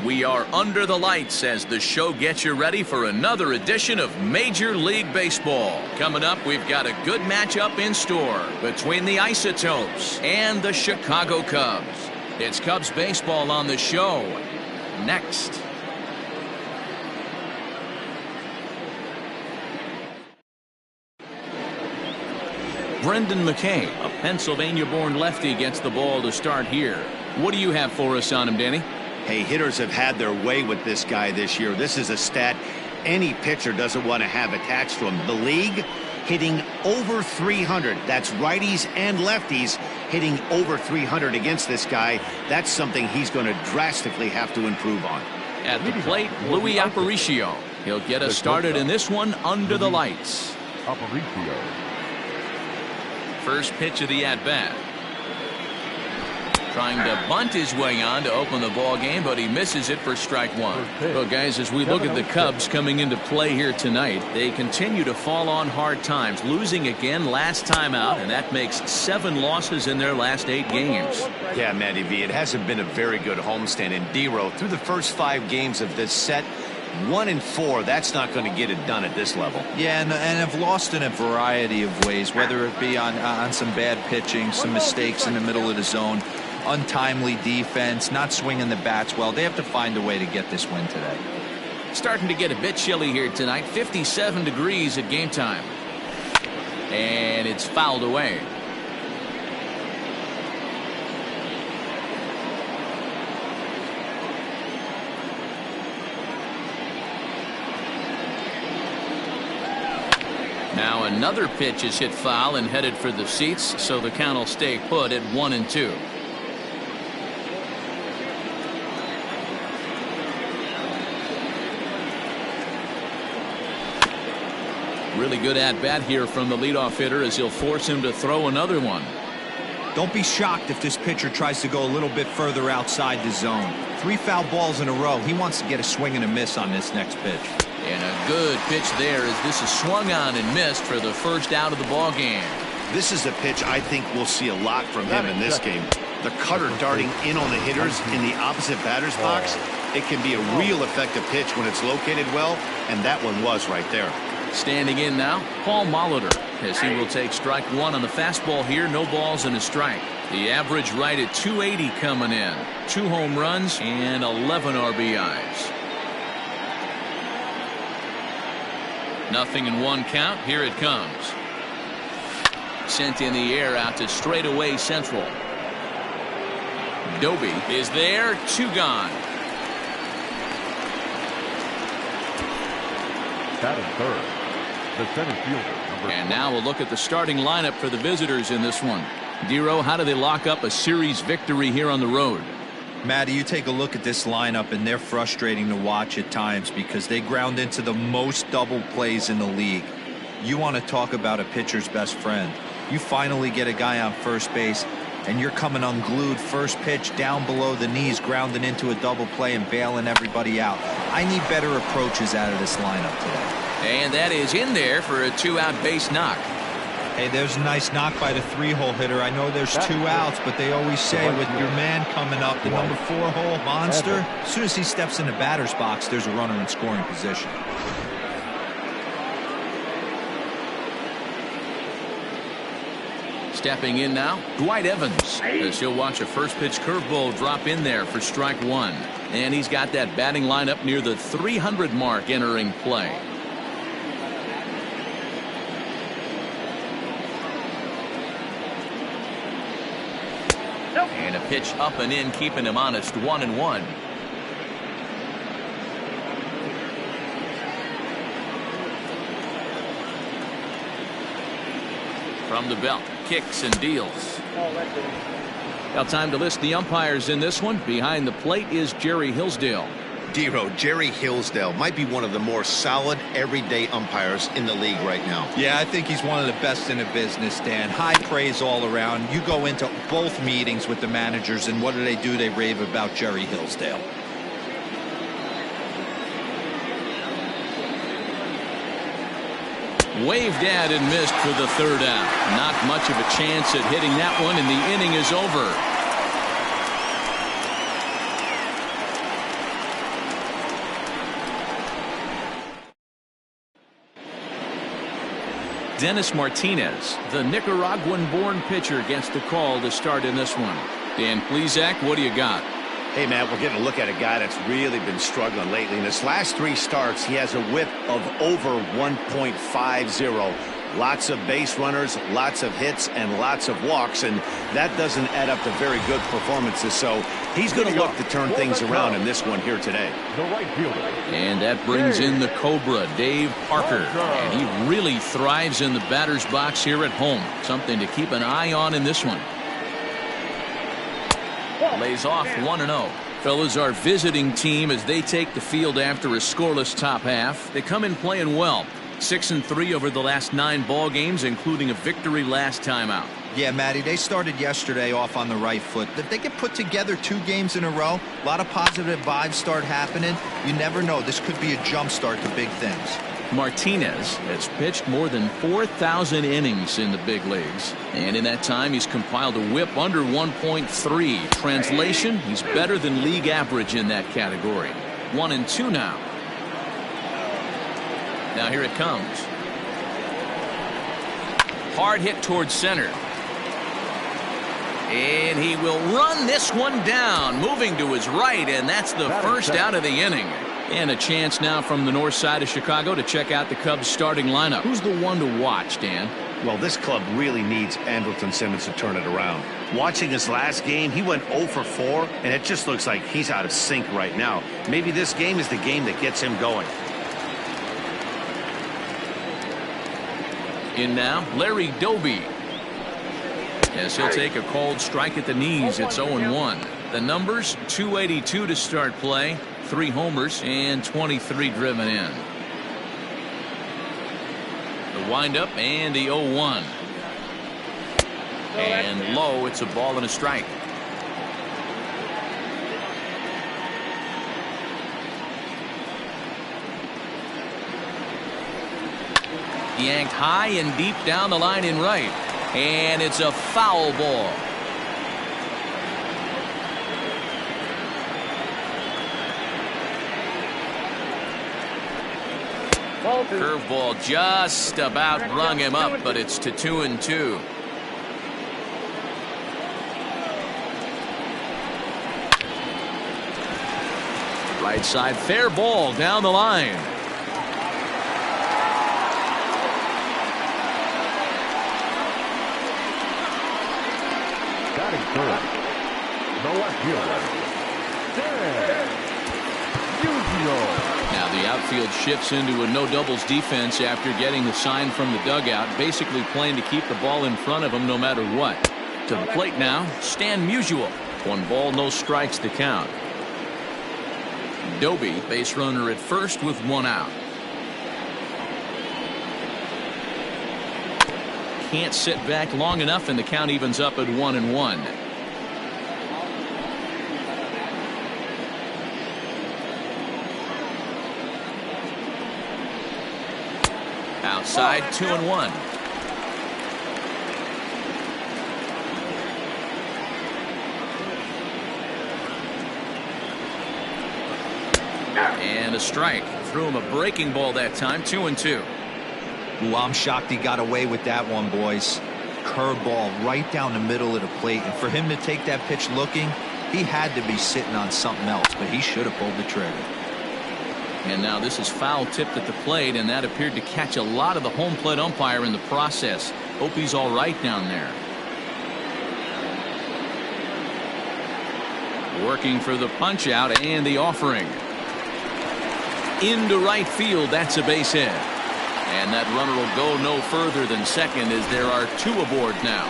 We are under the lights as the show gets you ready for another edition of Major League Baseball. Coming up, we've got a good matchup in store between the Isotopes and the Chicago Cubs. It's Cubs baseball on the show next. Brendan McKay, a Pennsylvania-born lefty, gets the ball to start here. What do you have for us on him, Danny? Hey, hitters have had their way with this guy this year. This is a stat any pitcher doesn't want to have attached to him. The league hitting over 300. That's righties and lefties hitting over 300 against this guy. That's something he's going to drastically have to improve on. At the plate, Louis Aparicio. He'll get us started in this one under the lights. First pitch of the at-bat. Trying to bunt his way on to open the ball game, but he misses it for strike one. Well, guys, as we look at the Cubs coming into play here tonight, they continue to fall on hard times, losing again last time out, and that makes 7 losses in their last 8 games. Yeah, Matty V, it hasn't been a very good homestand. And D-Row, through the first 5 games of this set, 1-4, that's not going to get it done at this level. Yeah, and have lost in a variety of ways, whether it be on some bad pitching, some mistakes in the middle of the zone, untimely defense, not swinging the bats well. They have to find a way to get this win today. Starting to get a bit chilly here tonight. 57 degrees at game time. And it's fouled away. Now another pitch is hit foul and headed for the seats, so the count will stay put at 1-2. Really good at-bat here from the leadoff hitter as he'll force him to throw another one. Don't be shocked if this pitcher tries to go a little bit further outside the zone. 3 foul balls in a row. He wants to get a swing and a miss on this next pitch. And a good pitch there as this is swung on and missed for the first out of the ball game. This is a pitch I think we'll see a lot from him in this game. The cutter darting in on the hitters in the opposite batter's box. It can be a real effective pitch when it's located well, and that one was right there. Standing in now, Paul Molitor, as he will take strike one on the fastball here. No balls and a strike. The average right at 280 coming in. 2 home runs and 11 RBIs. Nothing in 1 count. Here it comes. Sent in the air out to straightaway central. Doby is there. 2 gone. Batting third, the center fielder. And now we'll look at the starting lineup for the visitors in this one. Dero, how do they lock up a series victory here on the road? Matty, you take a look at this lineup, and they're frustrating to watch at times because they ground into the most double plays in the league. You want to talk about a pitcher's best friend. You finally get a guy on first base, and you're coming unglued first pitch down below the knees, grounding into a double play and bailing everybody out. I need better approaches out of this lineup today. And that is in there for a 2-out base knock. Hey, there's a nice knock by the 3-hole hitter. I know there's 2 outs, but they always say with your man coming up, the number 4-hole monster, as soon as he steps in the batter's box, there's a runner in scoring position. Stepping in now, Dwight Evans, as he'll watch a first pitch curveball drop in there for strike one. And he's got that batting lineup near the 300 mark entering play. And a pitch up and in, keeping him honest, 1-1. From the belt, kicks and deals. Now time to list the umpires in this one. Behind the plate is Jerry Hillsdale. D-Row, Jerry Hillsdale might be one of the more solid everyday umpires in the league right now. Yeah, I think he's one of the best in the business, Dan. High praise all around. You go into both meetings with the managers, and what do? They rave about Jerry Hillsdale. Waved at and missed for the 3rd out. Not much of a chance at hitting that one, and the inning is over. Dennis Martinez. The Nicaraguan-born pitcher gets the call to start in this one. Dan Plesac, what do you got? Hey, Matt, we're getting a look at a guy that's really been struggling lately. In his last 3 starts, he has a whip of over 1.50. Lots of base runners, lots of hits, and lots of walks, and that doesn't add up to very good performances. So he's going to look to turn things around in this one here today. The right fielder. And that brings in the Cobra, Dave Parker. And he really thrives in the batter's box here at home. Something to keep an eye on in this one. Lays off 1-0. Fellas, our visiting team as they take the field after a scoreless top half. They come in playing well. 6-3 over the last 9 ball games, including a victory last time out. Yeah, Matty, they started yesterday off on the right foot. If they get put together 2 games in a row, a lot of positive vibes start happening. You never know. This could be a jump start to big things. Martinez has pitched more than 4,000 innings in the big leagues. And in that time, he's compiled a whip under 1.3. Translation, he's better than league average in that category. 1-2 now. Now here it comes. Hard hit towards center. And he will run this one down, moving to his right, and that's the first out of the inning. And a chance now from the north side of Chicago to check out the Cubs starting lineup. Who's the one to watch, Dan? Well, this club really needs Andrelton Simmons to turn it around. Watching his last game, he went 0 for 4, and it just looks like he's out of sync right now. Maybe this game is the game that gets him going. In now, Larry Doby. As he'll take a cold strike at the knees, it's 0-1. The numbers, 282 to start play, 3 homers, and 23 driven in. The windup and the 0-1. And low, it's a ball and a strike. Yanked high and deep down the line in right. And it's a foul ball. Curveball just about rung him up, but it's to 2-2. Right side, fair ball down the line. Third. The left fielder. Now the outfield shifts into a no doubles defense after getting the sign from the dugout, basically playing to keep the ball in front of him no matter what. To the plate now, Stan Musial. 1 ball, no strikes to count. Doby, base runner at first with 1 out. Can't sit back long enough, and the count evens up at 1-1. Outside, 2-1. And a strike. Threw him a breaking ball that time, 2-2. Ooh, I'm shocked he got away with that one, boys. Curveball right down the middle of the plate. And for him to take that pitch looking, he had to be sitting on something else, but he should have pulled the trigger. And now this is foul tipped at the plate, and that appeared to catch a lot of the home plate umpire in the process. Hope he's all right down there. Working for the punch out and the offering. Into right field, that's a base hit. And that runner will go no further than second as there are 2 aboard now.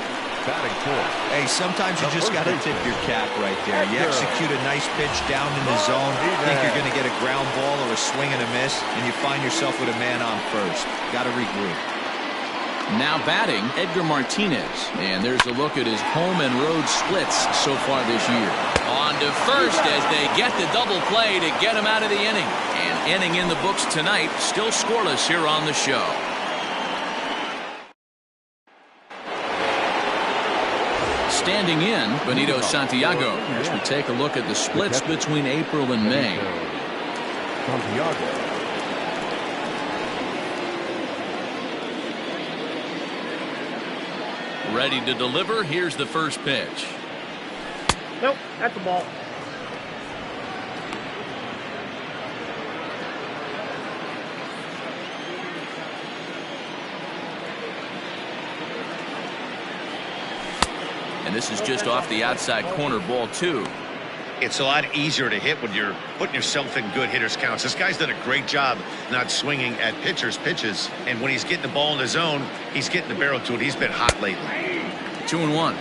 Batting 4. Hey, sometimes you just got to tip your cap right there. You execute a nice pitch down in the zone, think you're going to get a ground ball or a swing and a miss, and you find yourself with a man on first. Got to regroup. Now batting, Edgar Martinez. And there's a look at his home and road splits so far this year. On to first as they get the double play to get him out of the inning. And inning in the books tonight, still scoreless here on the show. Standing in, Benito Santiago, as we take a look at the splits between April and May. Santiago. Ready to deliver. Here's the first pitch. Nope, that's the ball. And this is just off the outside corner, ball 2. It's a lot easier to hit when you're putting yourself in good hitters counts. This guy's done a great job not swinging at pitchers' pitches. And when he's getting the ball in the zone, he's getting the barrel to it. He's been hot lately. 2-1.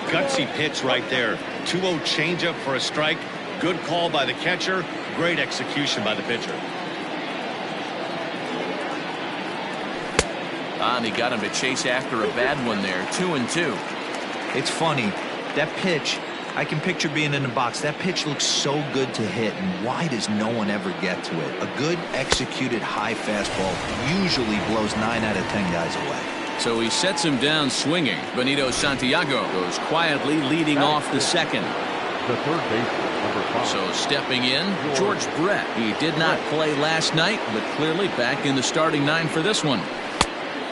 Gutsy pitch right there. 2-0 changeup for a strike. Good call by the catcher. Great execution by the pitcher. And he got him to chase after a bad one there. 2-2. It's funny. That pitch, I can picture being in the box. That pitch looks so good to hit, and why does no one ever get to it? A good executed high fastball usually blows 9 out of 10 guys away. So he sets him down swinging. Benito Santiago goes quietly leading off the second. The third baseman, number 5. So stepping in, George Brett. He did not play last night, but clearly back in the starting 9 for this one.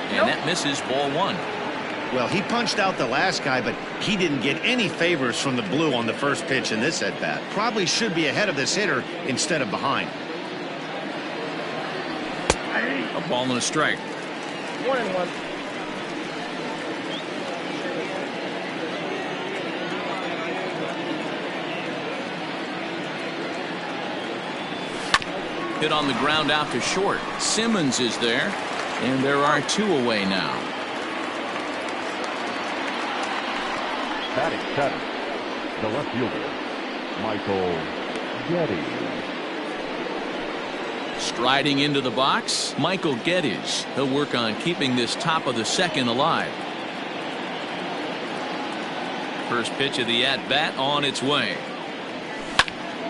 And that misses, ball 1. Well, he punched out the last guy, but he didn't get any favors from the blue on the first pitch in this at-bat. Probably should be ahead of this hitter instead of behind. A ball and a strike. 1-1. Hit on the ground out to short. Simmons is there, and there are 2 away now. Batting seventh, the left fielder, Michael Geddes. Striding into the box, Michael Geddes. He'll work on keeping this top of the second alive. First pitch of the at-bat on its way.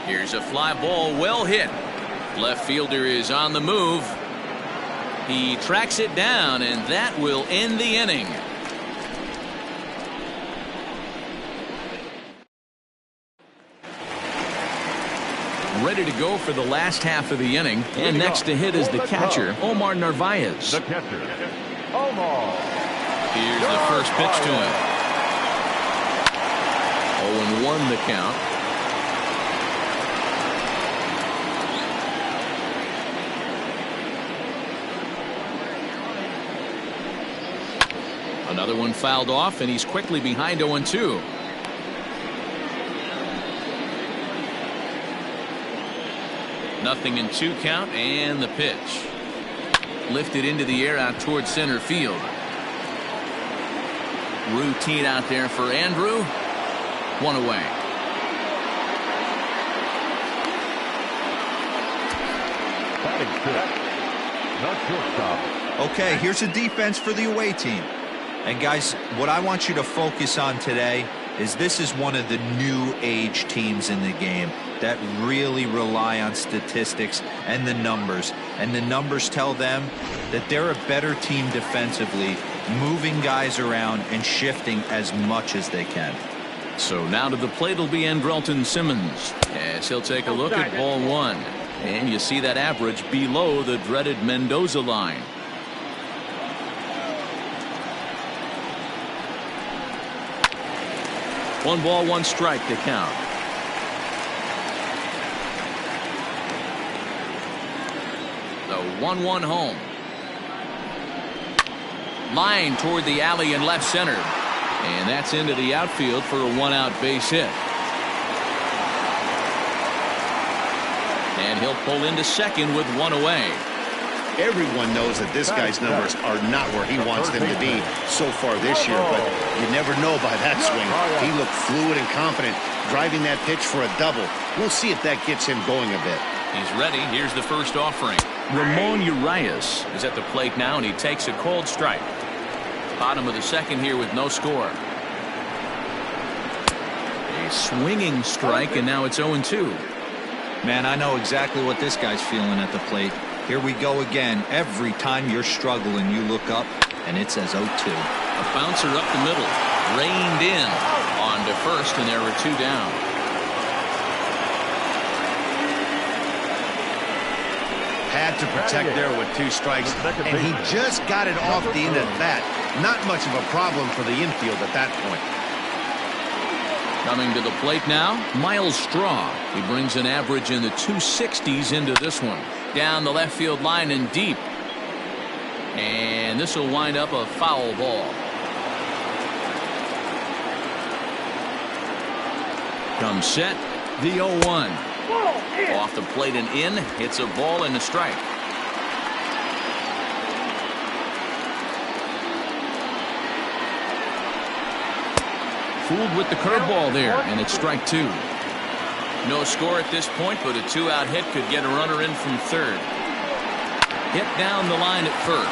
Here's a fly ball, well hit. Left fielder is on the move. He tracks it down, and that will end the inning. Ready to go for the last half of the inning. And next to hit is the catcher, Omar Narvaez. The catcher, Omar. Here's the first pitch to him. 0-1 the count. Another one fouled off, and he's quickly behind 0-2. Nothing in 2 count, and the pitch. Lifted into the air out towards center field. Routine out there for Andrew. 1 away. Batting fifth, the shortstop. Okay, here's a defense for the away team. And guys, what I want you to focus on today is this is one of the new age teams in the game that really rely on statistics and the numbers. And the numbers tell them that they're a better team defensively, moving guys around and shifting as much as they can. So now to the plate will be Andrelton Simmons, as he'll take a look at ball 1. And you see that average below the dreaded Mendoza line. One ball, one strike to count. The 1-1 home. Line toward the alley in left center. And that's into the outfield for a 1-out base hit. And he'll pull into second with 1 away. Everyone knows that this guy's numbers are not where he wants them to be so far this year, but you never know by that swing. He looked fluid and confident, driving that pitch for a double. We'll see if that gets him going a bit. He's ready. Here's the first offering. Ramon Urias is at the plate now, and he takes a cold strike. Bottom of the second here with no score. A swinging strike, and now it's 0-2. Man, I know exactly what this guy's feeling at the plate. Here we go again. Every time you're struggling, you look up, and it says 0-2. A bouncer up the middle. Reined in on to first, and there were 2 down. Had to protect there with 2 strikes, and he just got it off the end of that. Not much of a problem for the infield at that point. Coming to the plate now, Miles Straw. He brings an average in the 260s into this one. Down the left field line and deep. And this will wind up a foul ball. Comes set, the 0-1. Off the plate and in, hits a ball and a strike. Fooled with the curveball there, and it's strike 2. No score at this point, but a 2-out hit could get a runner in from third. Hit down the line at first.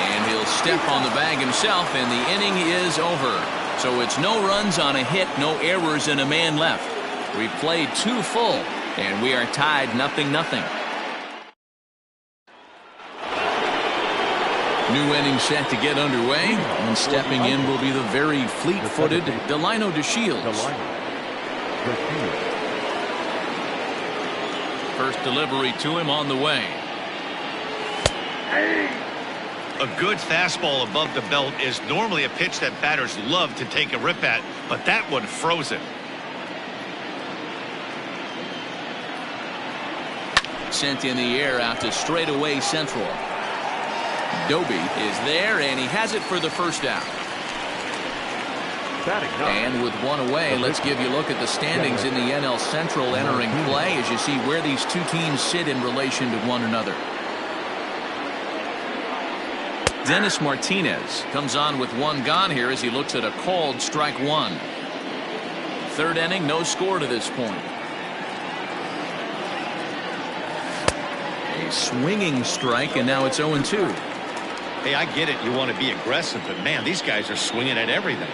And he'll step on the bag himself, and the inning is over. So it's no runs on a hit, no errors, and a man left. We've played 2 full, and we are tied 0-0. New inning set to get underway, and stepping in will be the very fleet-footed Delino DeShields. First delivery to him on the way. A good fastball above the belt is normally a pitch that batters love to take a rip at, but that one froze it. Sent in the air out to straightaway central. Doby is there, and he has it for the first out. And with 1 away, let's give you a look at the standings in the NL Central entering play as you see where these 2 teams sit in relation to one another. Dennis Martinez comes on with 1 gone here as he looks at a called strike 1. Third inning, no score to this point. A swinging strike, and now it's 0-2. Hey, I get it. You want to be aggressive, but man, these guys are swinging at everything.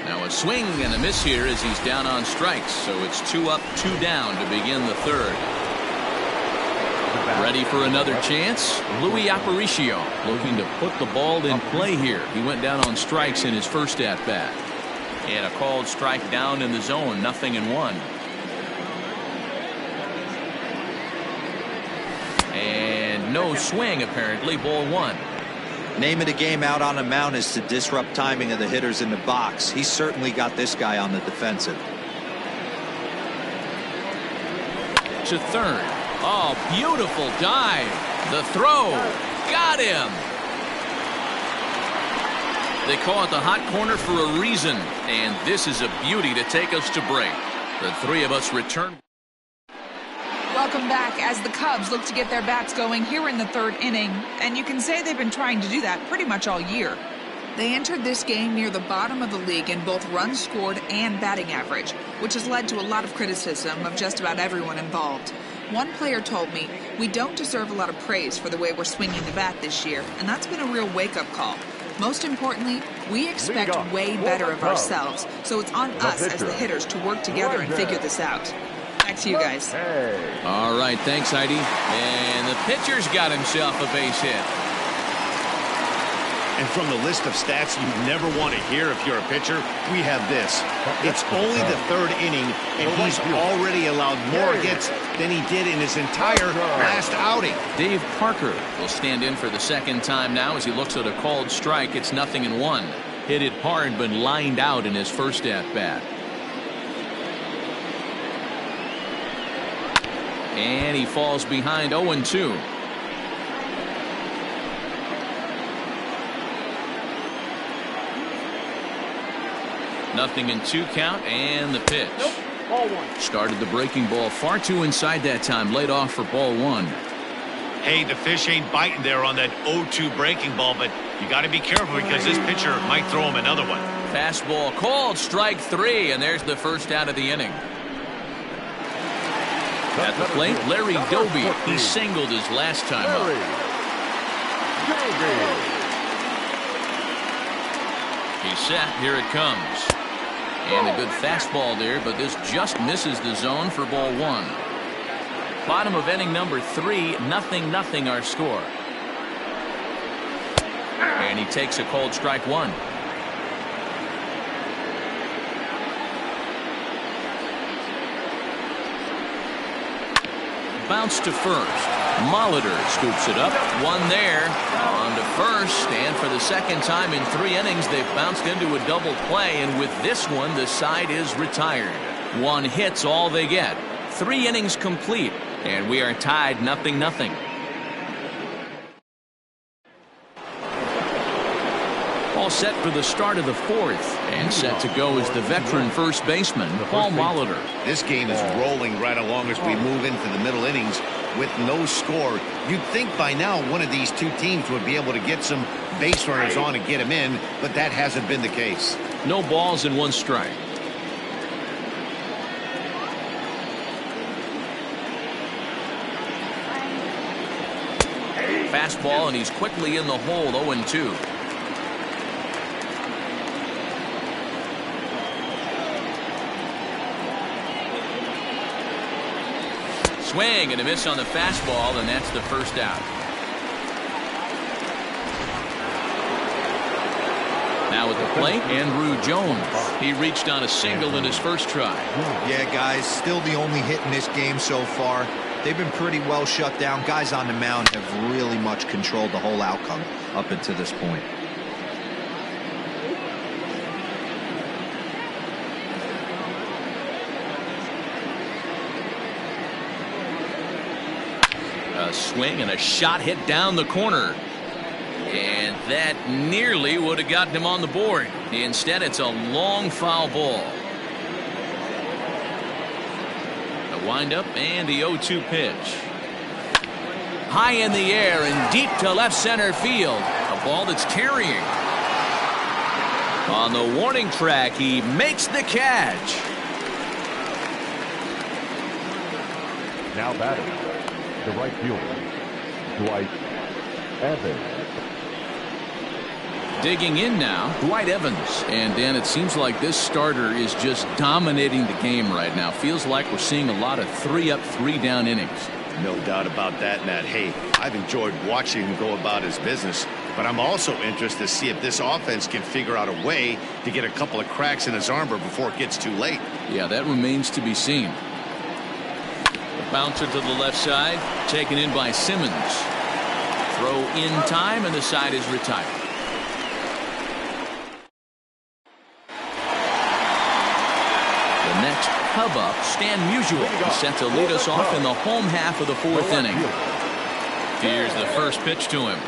Now a swing and a miss here as he's down on strikes. So it's 2 up, 2 down to begin the third. Ready for another chance? Louis Aparicio looking to put the ball in play here. He went down on strikes in his first at-bat. And a called strike down in the zone, 0-1. And no swing apparently, ball 1. Name of the game out on the mound is to disrupt timing of the hitters in the box. He certainly got this guy on the defensive. To third. Oh, beautiful dive. The throw. Got him. They call it the hot corner for a reason. And this is a beauty to take us to break. The 3 of us return. Welcome back as the Cubs look to get their bats going here in the 3rd inning. And you can say they've been trying to do that pretty much all year. They entered this game near the bottom of the league in both runs scored and batting average, which has led to a lot of criticism of just about everyone involved. One player told me, we don't deserve a lot of praise for the way we're swinging the bat this year, and that's been a real wake-up call. Most importantly, we expect way better of ourselves, so it's on us as the hitters to work together and figure this out. Back to you guys. All right, thanks, Heidi. And the pitcher's got himself a base hit. And from the list of stats you never want to hear if you're a pitcher, we have this. It's only the 3rd inning, and he's already allowed more hits than he did in his entire last outing. Dave Parker will stand in for the 2nd time now as he looks at a called strike. It's 0-1. Hit it hard, but lined out in his first at-bat. And he falls behind 0-2. Nothing in 2 count, and the pitch. Nope. Ball 1. Started the breaking ball far too inside that time. Laid off for ball 1. Hey, the fish ain't biting there on that 0-2 breaking ball, but you got to be careful because this pitcher might throw him another one. Fastball called, strike 3, and there's the first out of the inning. At the plate, Larry Doby. He singled his last time up. He's set. Here it comes. And a good fastball there, but this just misses the zone for ball 1. Bottom of inning number 3, 0-0 our score. And he takes a cold strike 1. bounce to first. Molitor scoops it up. One there. On to first. And for the second time in 3 innings, they've bounced into a double play. And with this one, the side is retired. 1 hit's all they get. 3 innings complete. And we are tied 0-0. All set for the start of the 4th, and set to go is the veteran first baseman, Paul Molitor. This game is rolling right along as we move into the middle innings with no score. You'd think by now one of these two teams would be able to get some base runners on and get them in, but that hasn't been the case. No balls and 1 strike. Fastball, and he's quickly in the hole, 0-2. Swing and a miss on the fastball, and that's the first out. Now at the plate, Andrew Jones. He reached on a single in his first try. Yeah, guys, still the only hit in this game so far. They've been pretty well shut down. Guys on the mound have really much controlled the whole outcome up until this point. A swing and a shot hit down the corner. And that nearly would have gotten him on the board. Instead, it's a long foul ball. The windup and the 0-2 pitch. High in the air and deep to left center field. A ball that's carrying. On the warning track, he makes the catch. Now batting, the right fielder, Dwight Evans. Digging in now, Dwight Evans. And Dan, it seems like this starter is just dominating the game right now. Feels like we're seeing a lot of 3-up, 3-down innings. No doubt about that, Matt. Hey, I've enjoyed watching him go about his business, but I'm also interested to see if this offense can figure out a way to get a couple of cracks in his armor before it gets too late. Yeah, that remains to be seen. The bouncer to the left side, taken in by Simmons. Throw in time, and the side is retired. The next Cub up, Stan Musial, is set to lead us off in the home half of the 4th inning. Here's the first pitch to him.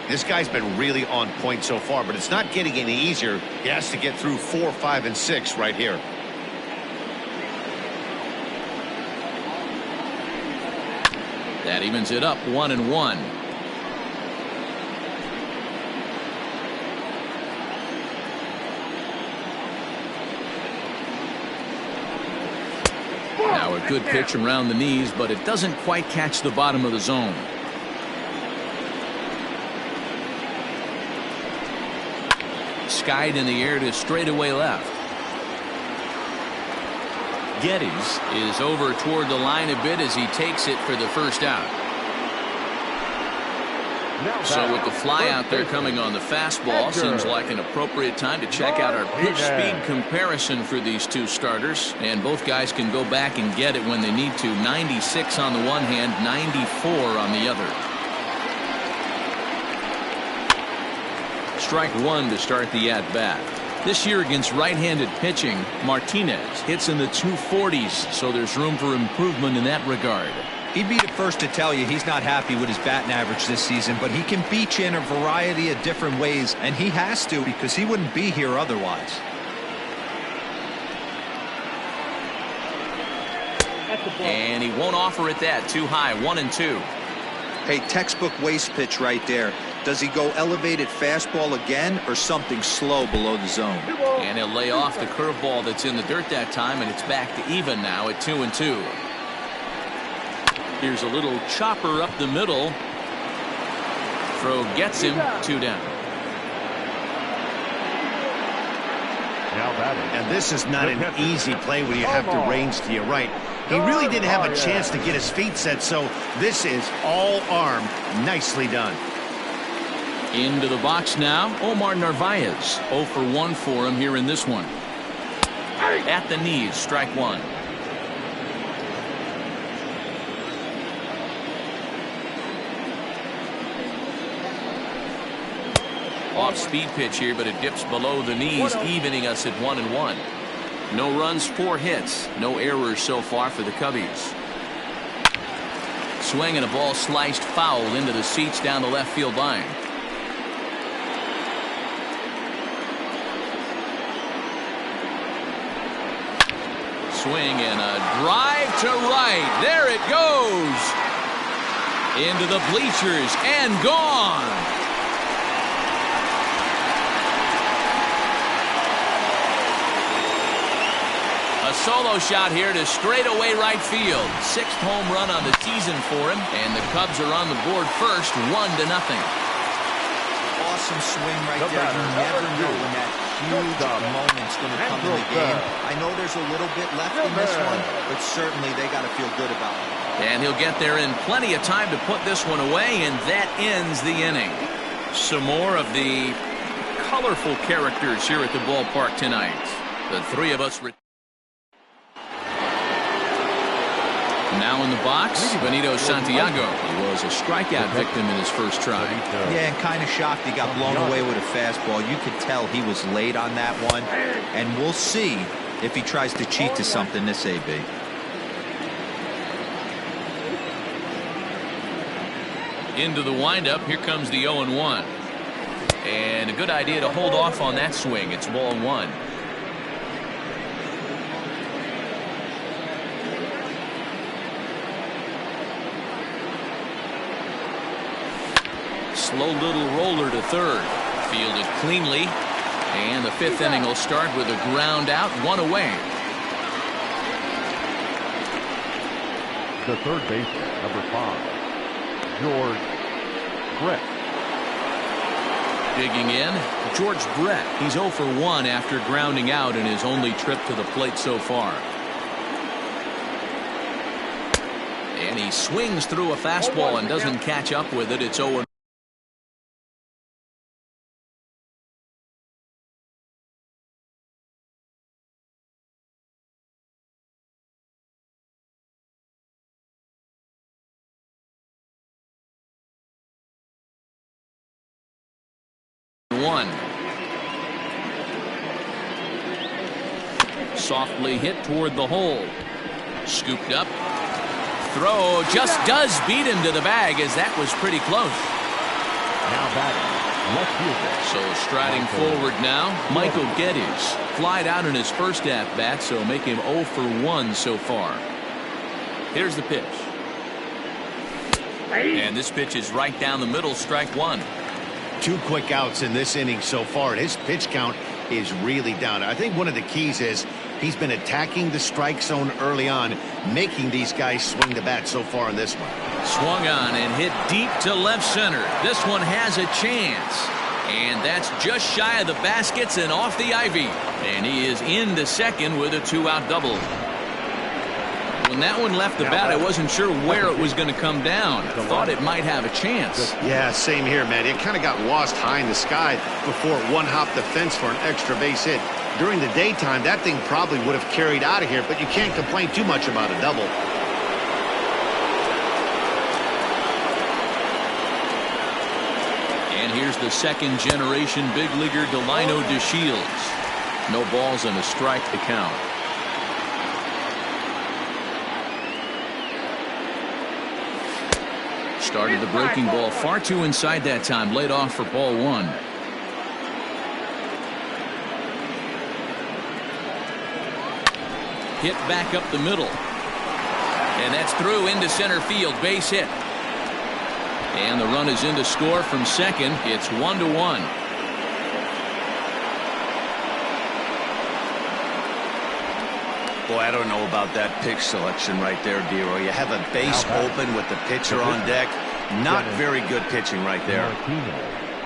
This guy's been really on point so far, but it's not getting any easier. He has to get through 4, 5, and 6 right here. That evens it up, 1-1. Now a good pitch around the knees, but it doesn't quite catch the bottom of the zone. Skied in the air to straightaway left. Geddes is over toward the line a bit as he takes it for the first out. So with the fly out there coming on the fastball, seems like an appropriate time to check out our pitch speed comparison for these two starters. And both guys can go back and get it when they need to. 96 on the one hand, 94 on the other. Strike 1 to start the at-bat. This year against right-handed pitching, Martinez hits in the 240s, so there's room for improvement in that regard. He'd be the first to tell you he's not happy with his batting average this season, but he can beat you in a variety of different ways, and he has to because he wouldn't be here otherwise. And he won't offer it that. Too high, 1-2. Hey, textbook waste pitch right there. Does he go elevated fastball again or something slow below the zone? And he'll lay off the curveball that's in the dirt that time, and it's back to even now at 2-2. Here's a little chopper up the middle. Throw gets him, 2 down. And this is not an easy play when you have to range to your right. He really didn't have a chance to get his feet set, so this is all arm. Nicely done. Into the box now, Omar Narvaez. 0 for 1 for him here in this one. At the knees, strike 1. Off-speed pitch here, but it dips below the knees, evening us at 1-1. No runs, 4 hits. No errors so far for the Cubbies. Swing and a ball sliced foul into the seats down the left field line. Swing and a drive to right. There it goes. Into the bleachers and gone. A solo shot here to straightaway right field. 6th home run on the season for him, and the Cubs are on the board first, 1-0. Awesome swing right there. You never know when that huge moment's going to come in the game. I know there's a little bit left in this one, but certainly they got to feel good about it. And he'll get there in plenty of time to put this one away, and that ends the inning. Some more of the colorful characters here at the ballpark tonight. The three of us. Now in the box, Benito Santiago. He was a strikeout victim in his first try. Yeah, and kind of shocked he got blown away with a fastball. You could tell he was late on that one. And we'll see if he tries to cheat to something this AB. Into the windup. Here comes the 0-1. And a good idea to hold off on that swing. It's ball 1. Slow little roller to third. Fielded cleanly. And the 5th inning will start with a ground out, 1 away. The third baseman, number 5, George Brett. Digging in, George Brett. He's 0 for 1 after grounding out in his only trip to the plate so far. And he swings through a fastball and doesn't catch up with it. It's 0-1. Softly hit toward the hole. Scooped up. Throw just does beat him to the bag, as that was pretty close. Now batting, left fielder. So striding forward now, Michael Geddes. Flied out in his first at-bat, so make him 0 for 1 so far. Here's the pitch. And this pitch is right down the middle, strike 1. 2 quick outs in this inning so far, and his pitch count is really down. I think one of the keys is he's been attacking the strike zone early on, making these guys swing the bat so far in this one. Swung on and hit deep to left center. This one has a chance. And that's just shy of the baskets and off the ivy. And he is into second with a 2-out double. When that one left the bat, I wasn't sure where it was going to come down. Thought it might have a chance. Yeah, same here, man. It kind of got lost high in the sky before it one-hopped the fence for an extra base hit. During the daytime, that thing probably would have carried out of here, but you can't complain too much about a double. And here's the second-generation big leaguer Delino DeShields. No balls and a strike to count. Started the breaking ball far too inside that time. Laid off for ball 1. Hit back up the middle. And that's through into center field. Base hit. And the run is in to score from second. It's 1-1. Boy, I don't know about that pitch selection right there, Dero. You have a base open with the pitcher on deck. Not very good pitching right there.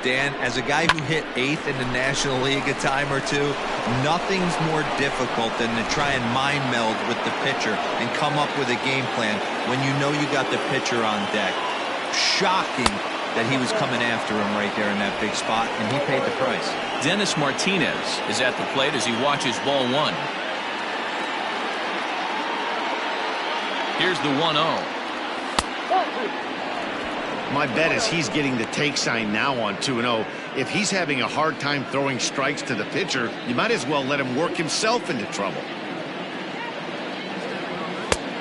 Dan, as a guy who hit 8th in the National League a time or two, nothing's more difficult than to try and mind meld with the pitcher and come up with a game plan when you know you got the pitcher on deck. Shocking that he was coming after him right there in that big spot, and he paid the price. Dennis Martinez is at the plate as he watches ball 1. Here's the 1-0. My bet is he's getting the take sign now on 2-0. If he's having a hard time throwing strikes to the pitcher, you might as well let him work himself into trouble.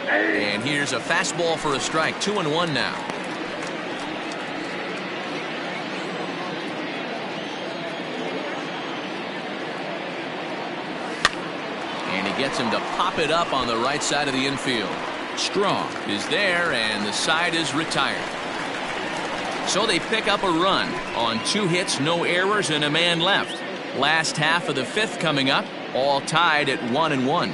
And here's a fastball for a strike. 2-1 now. And he gets him to pop it up on the right side of the infield. Strong is there, and the side is retired. So they pick up a run on 2 hits, no errors, and a man left. Last half of the 5th coming up, all tied at 1-1.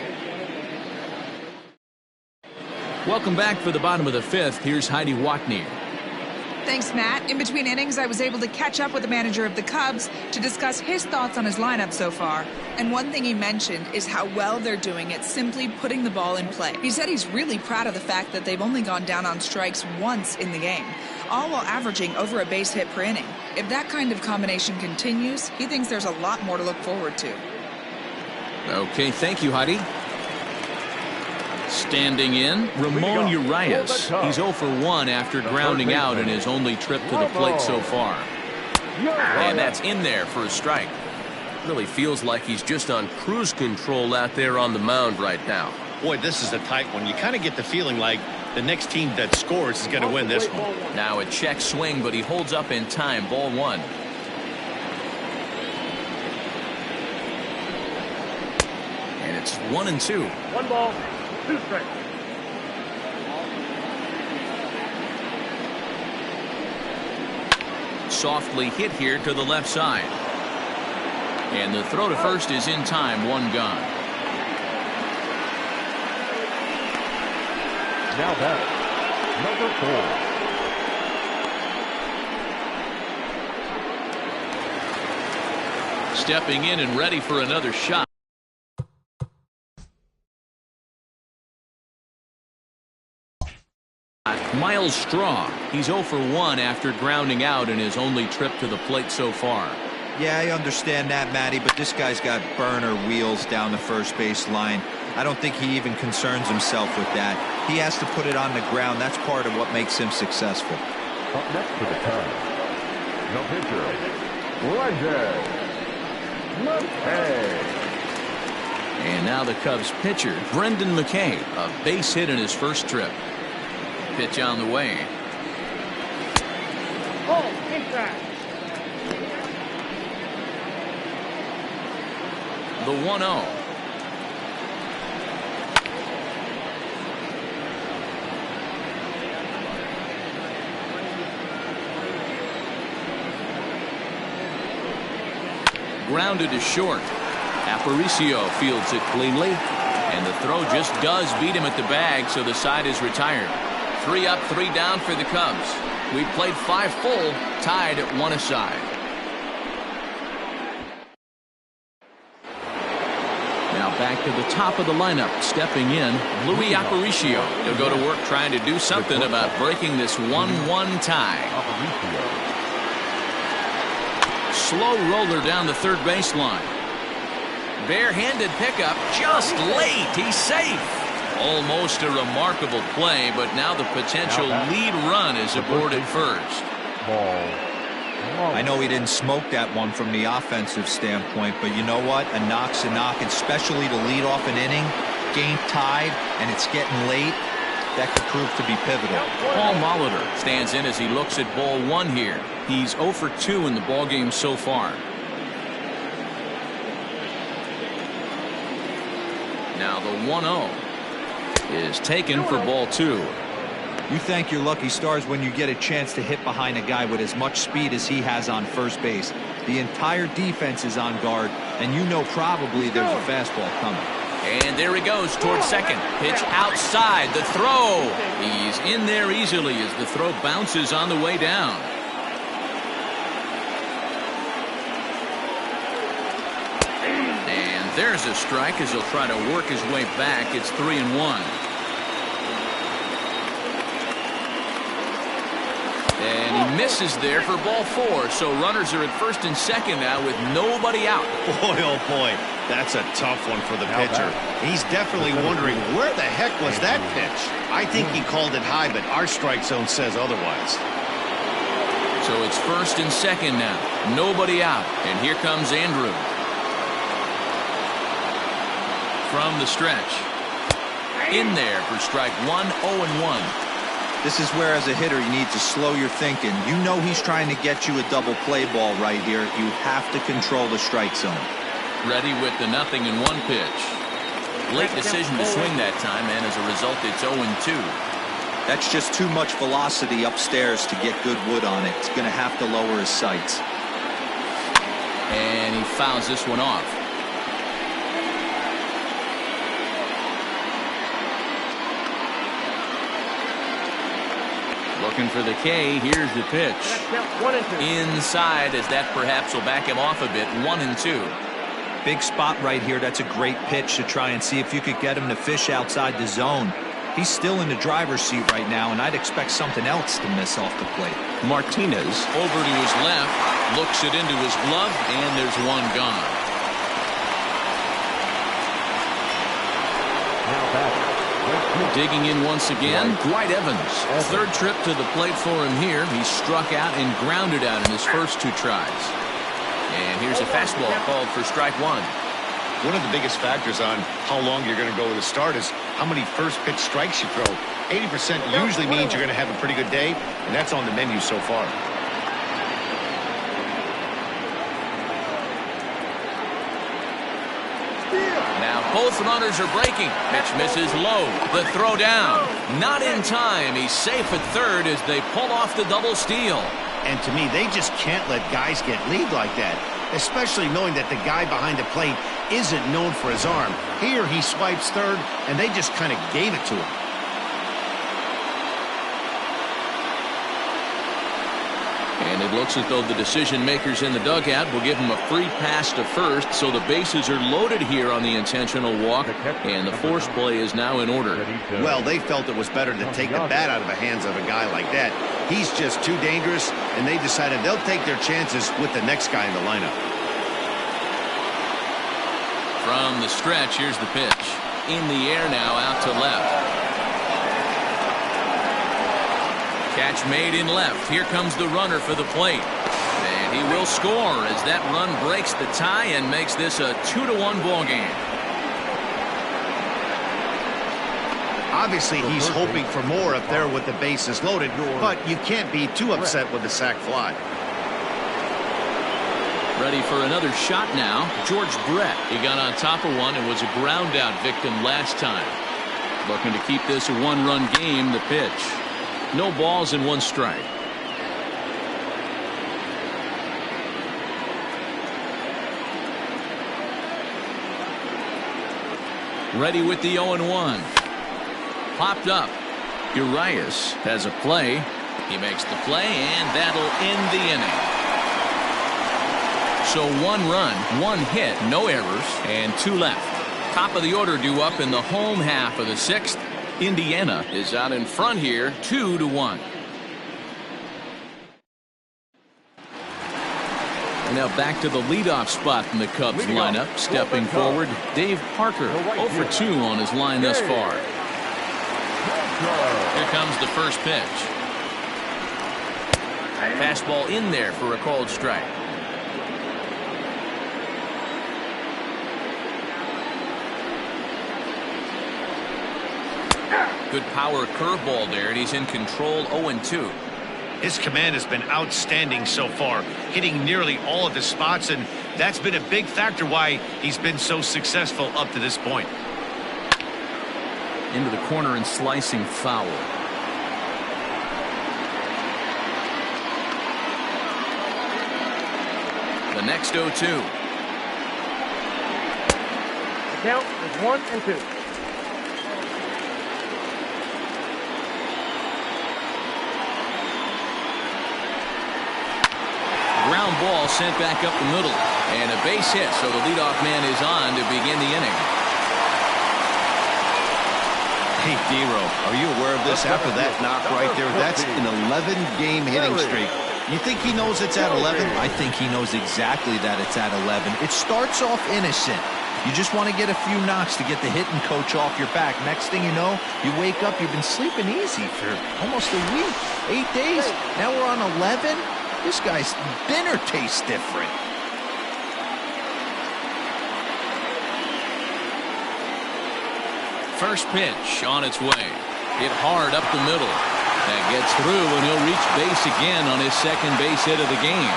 Welcome back for the bottom of the 5th. Here's Heidi Watney. Thanks, Matt. In between innings, I was able to catch up with the manager of the Cubs to discuss his thoughts on his lineup so far. And one thing he mentioned is how well they're doing at simply putting the ball in play. He said he's really proud of the fact that they've only gone down on strikes once in the game, all while averaging over a base hit per inning. If that kind of combination continues, he thinks there's a lot more to look forward to. Okay, thank you, Heidi. Standing in, Ramon Urias. He's 0 for 1 after grounding out in his only trip to the plate so far. And that's in there for a strike. Really feels like he's just on cruise control out there on the mound right now. Boy, this is a tight one. You kind of get the feeling like the next team that scores is going to win this one. Now a check swing, but he holds up in time. Ball 1. And it's 1-2. 1 ball, 2 strikes. Softly hit here to the left side. And the throw to first is in time. 1 gone. Now batter, number 4. Stepping in and ready for another shot. Miles Straw. He's 0 for 1 after grounding out in his only trip to the plate so far. Yeah, I understand that, Matty, but this guy's got burner wheels down the first base line. I don't think he even concerns himself with that. He has to put it on the ground. That's part of what makes him successful. Up next for the Cubs, the pitcher, Wrigley, McKay. And now the Cubs pitcher, Brendan McKay, a base hit in his first trip. Pitch on the way. Oh, inside. The 1-0. Grounded to short. Aparicio fields it cleanly. And the throw just does beat him at the bag, so the side is retired. 3 up, 3 down for the Cubs. We played 5 full, tied at 1 aside. Now back to the top of the lineup, stepping in, Louis Aparicio. He'll go to work trying to do something about breaking this 1-1 tie. Slow roller down the third baseline. Barehanded pickup, just late. He's safe. Almost a remarkable play, but now the potential lead run is aboard at first. I know he didn't smoke that one from the offensive standpoint, but you know what? A knock's a knock, especially to lead off an inning, game tied, and it's getting late. That could prove to be pivotal. Paul Molitor stands in as he looks at ball 1 here. He's 0 for 2 in the ballgame so far. Now the 1-0 is taken for ball 2. You thank your lucky stars when you get a chance to hit behind a guy with as much speed as he has on first base. The entire defense is on guard, and you know probably there's a fastball coming. And there he goes towards second. Pitch outside. The throw. He's in there easily as the throw bounces on the way down. And there's a strike as he'll try to work his way back. It's 3-1. And he misses there for ball 4. So runners are at first and second now with nobody out. Boy, oh boy, that's a tough one for the pitcher. He's definitely wondering where the heck was that pitch. I think he called it high, but our strike zone says otherwise. So it's first and second now. Nobody out. And here comes Andrew. From the stretch. In there for strike one, 0-1. This is where, as a hitter, you need to slow your thinking. You know he's trying to get you a double play ball right here. You have to control the strike zone. Ready with the 0-1 pitch. Late decision to swing that time, and as a result, it's 0-2. That's just too much velocity upstairs to get good wood on it. He's going to have to lower his sights. And he fouls this one off. Looking for the K. Here's the pitch. Inside, as that perhaps will back him off a bit. 1-2. Big spot right here. That's a great pitch to try and see if you could get him to fish outside the zone. He's still in the driver's seat right now, and I'd expect something else to miss off the plate. Martinez over to his left, looks it into his glove, and there's one gone. Now back. Digging in once again, Dwight Evans. Third trip to the plate for him here. He struck out and grounded out in his first two tries. And here's a fastball called for strike one. One of the biggest factors on how long you're going to go with a start is how many first pitch strikes you throw. 80% usually means you're going to have a pretty good day, and that's on the menu so far. Now both runners are breaking. Pitch misses low. The throw down. Not in time. He's safe at third as they pull off the double steal. And to me, they just can't let guys get lead like that, especially knowing that the guy behind the plate isn't known for his arm. Here he swipes third, and they just kind of gave it to him. And it looks as though the decision makers in the dugout will give him a free pass to first, so the bases are loaded here on the intentional walk, and the force play is now in order. Well, they felt it was better to take the bat out of the hands of a guy like that. He's just too dangerous, and they decided they'll take their chances with the next guy in the lineup. From the stretch, here's the pitch. In the air now, out to left. Catch made in left. Here comes the runner for the plate. And he will score as that run breaks the tie and makes this a 2-1 ball game. Obviously, he's hoping for more up there with the bases loaded, but you can't be too upset with the sac fly. Ready for another shot now. George Brett. He got on top of one and was a ground out victim last time. Looking to keep this a one-run game. The pitch. No balls and one strike. Ready with the 0-1. Popped up. Urias has a play. He makes the play, and that'll end the inning. So one run, one hit, no errors, and two left. Top of the order due up in the home half of the sixth. Indiana is out in front here, 2-1. Now back to the leadoff spot in the Cubs lineup. Stepping forward, Dave Parker, 0 for 2 on his line thus far. Here comes the first pitch. Fastball in there for a called strike. Good power curveball there, and he's in control. 0-2. His command has been outstanding so far, hitting nearly all of his spots, and that's been a big factor why he's been so successful up to this point. Into the corner and slicing foul. The next 0-2. The count is 1-2. Ground ball sent back up the middle, and a base hit, so the leadoff man is on to begin the inning. Hey, D-Row, are you aware of this? After that knock right there, that's an 11-game hitting streak. You think he knows it's at 11? I think he knows exactly that it's at 11. It starts off innocent. You just want to get a few knocks to get the hitting coach off your back. Next thing you know, you wake up, you've been sleeping easy for almost a week, 8 days. Now we're on 11. This guy's dinner tastes different. First pitch on its way. Hit hard up the middle. That gets through, and he'll reach base again on his second base hit of the game.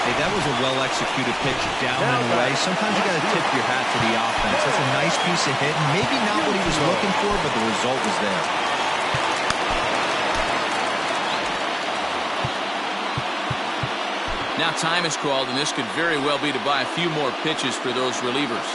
Hey, that was a well-executed pitch down and away. Sometimes you got to tip your hat to the offense. That's a nice piece of hitting. Maybe not what he was looking for, but the result was there. Now time is called, and this could very well be to buy a few more pitches for those relievers.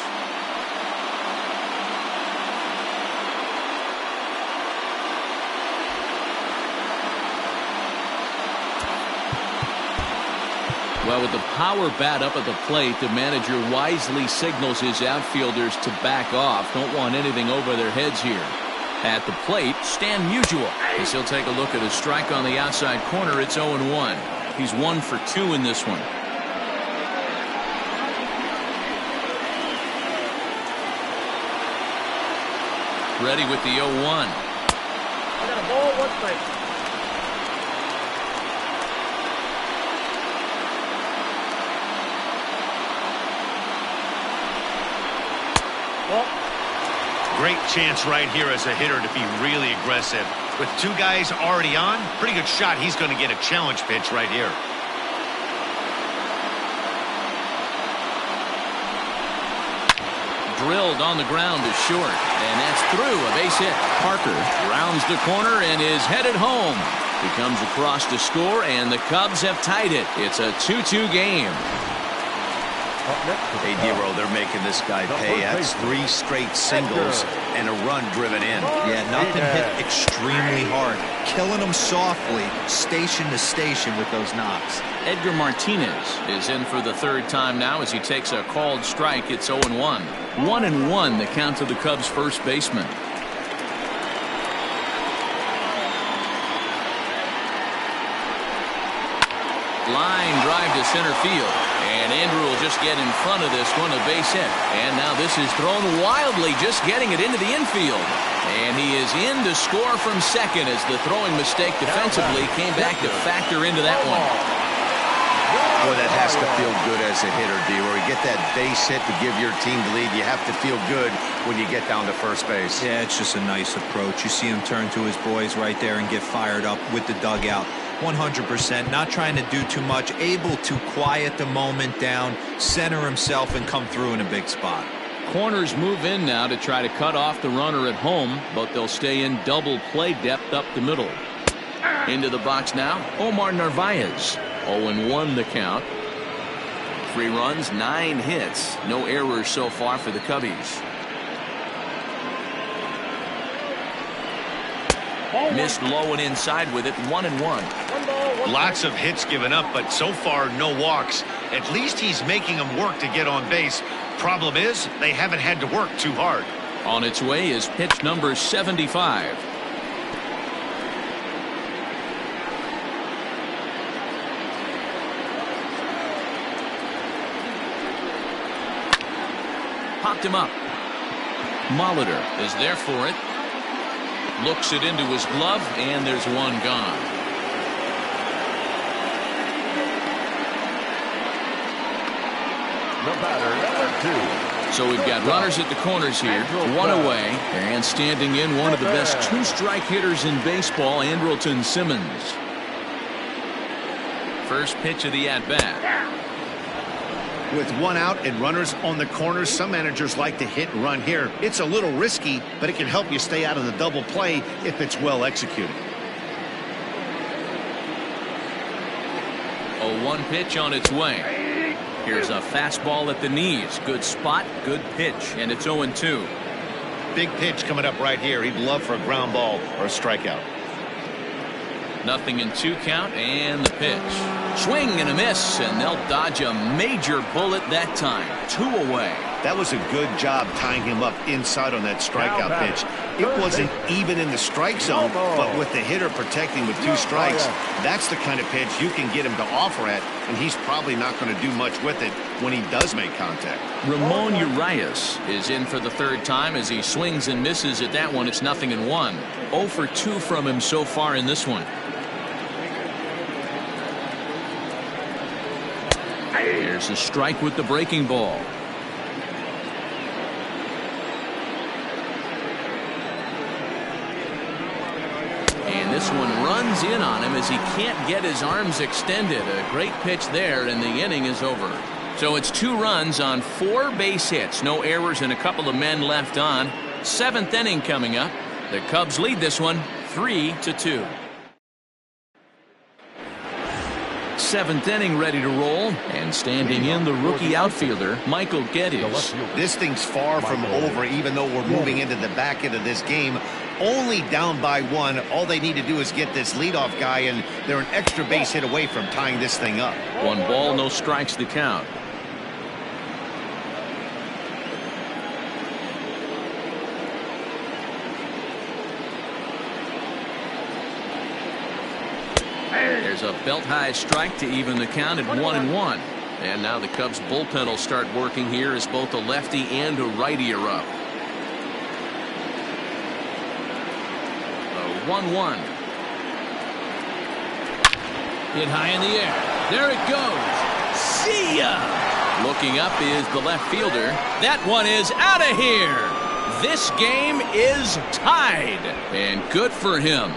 Well, with the power bat up at the plate, the manager wisely signals his outfielders to back off. Don't want anything over their heads here. At the plate, Stan Musial, as he'll take a look at a strike on the outside corner. It's 0-1. He's 1 for 2 in this one. Ready with the 0-1. I got a ball, 1 strike. Great chance right here as a hitter to be really aggressive. With 2 guys already on, pretty good shot. He's going to get a challenge pitch right here. Drilled on the ground to short, and that's through. A base hit. Parker rounds the corner and is headed home. He comes across to score, and the Cubs have tied it. It's a 2-2 game. Hey, Dero, they're making this guy pay. That's 3 straight singles and a run driven in. Yeah, nothing hit extremely hard. Killing them softly, station to station with those knocks. Edgar Martinez is in for the 3rd time now as he takes a called strike. It's 0-1. 1-1 the count to the Cubs' first baseman. Line drive to center field. And Andrew will just get in front of this one, a base hit. And now this is thrown wildly, just getting it into the infield. And he is in to score from second as the throwing mistake defensively came back to factor into that one. Boy, that has to feel good as a hitter, Dero. You get that base hit to give your team the lead. You have to feel good when you get down to first base. Yeah, it's just a nice approach. You see him turn to his boys right there and get fired up with the dugout. 100%, not trying to do too much, able to quiet the moment down, center himself, and come through in a big spot. Corners move in now to try to cut off the runner at home, but they'll stay in double play depth up the middle. Into the box now, Omar Narvaez. 0-1 the count. 3 runs, 9 hits. No errors so far for the Cubbies. Missed low and inside with it. 1-1. Lots of hits given up, but so far no walks. At least he's making them work to get on base. Problem is, they haven't had to work too hard. On its way is pitch number 75. Popped him up. Molitor is there for it. Looks it into his glove, and there's one gone. The batter, number 2. So we've got runners at the corners here, 1 away, and standing in one of the best 2-strike hitters in baseball, Andrelton Simmons. First pitch of the at-bat. With 1 out and runners on the corners, some managers like to hit and run here. It's a little risky, but it can help you stay out of the double play if it's well executed. 0-1 pitch on its way. Here's a fastball at the knees. Good spot, good pitch, and it's 0-2. Big pitch coming up right here. He'd love for a ground ball or a strikeout. Nothing in 2 count, and the pitch. Swing and a miss, and they'll dodge a major bullet that time. 2 away. That was a good job tying him up inside on that strikeout pitch. It wasn't even in the strike zone, but with the hitter protecting with 2 strikes, that's the kind of pitch you can get him to offer at, and he's probably not going to do much with it when he does make contact. Ramon Urias is in for the 3rd time as he swings and misses at that one. It's 0-1. 0 for 2 from him so far in this one. There's a strike with the breaking ball. And this one runs in on him as he can't get his arms extended. A great pitch there, and the inning is over. So it's 2 runs on 4 base hits. No errors and a couple of men left on. 7th inning coming up. The Cubs lead this one 3-2. 7th inning ready to roll, and standing in the rookie outfielder Michael Geddes. This thing's far from over, even though we're moving into the back end of this game. Only down by 1. All they need to do is get this leadoff guy, and they're an extra base hit away from tying this thing up. 1 ball, no strikes, the count. There's a belt-high strike to even the count at 1-1. And now the Cubs bullpen will start working here as both a lefty and a righty are up. 1-1. Hit high in the air. There it goes. See ya! Looking up is the left fielder. That one is out of here. This game is tied. And good for him.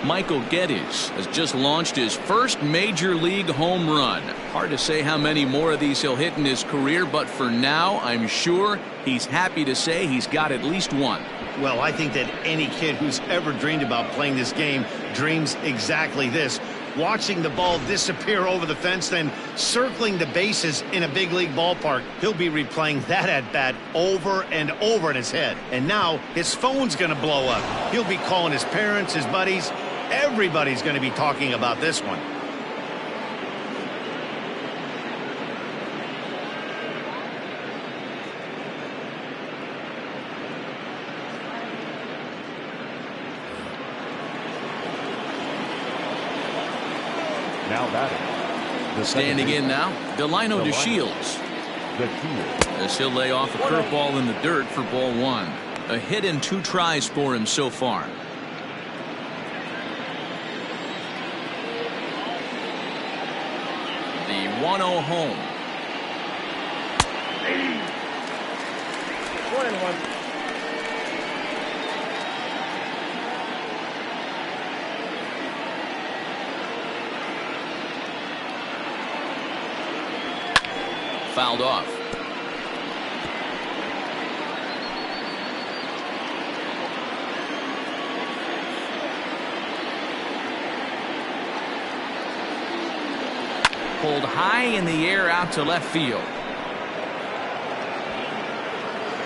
Michael Geddes has just launched his first major league home run. Hard to say how many more of these he'll hit in his career, but for now, I'm sure he's happy to say he's got at least 1. Well, I think that any kid who's ever dreamed about playing this game dreams exactly this. Watching the ball disappear over the fence, then circling the bases in a big league ballpark. He'll be replaying that at bat over and over in his head. And now his phone's going to blow up. He'll be calling his parents, his buddies. Everybody's going to be talking about this one. Now batting. Standing in now, Delino DeShields. As he'll lay off a curveball in the dirt for ball 1. A hit in 2 tries for him so far. The 1-0 home. 1-1. Fouled off. Pulled high in the air out to left field.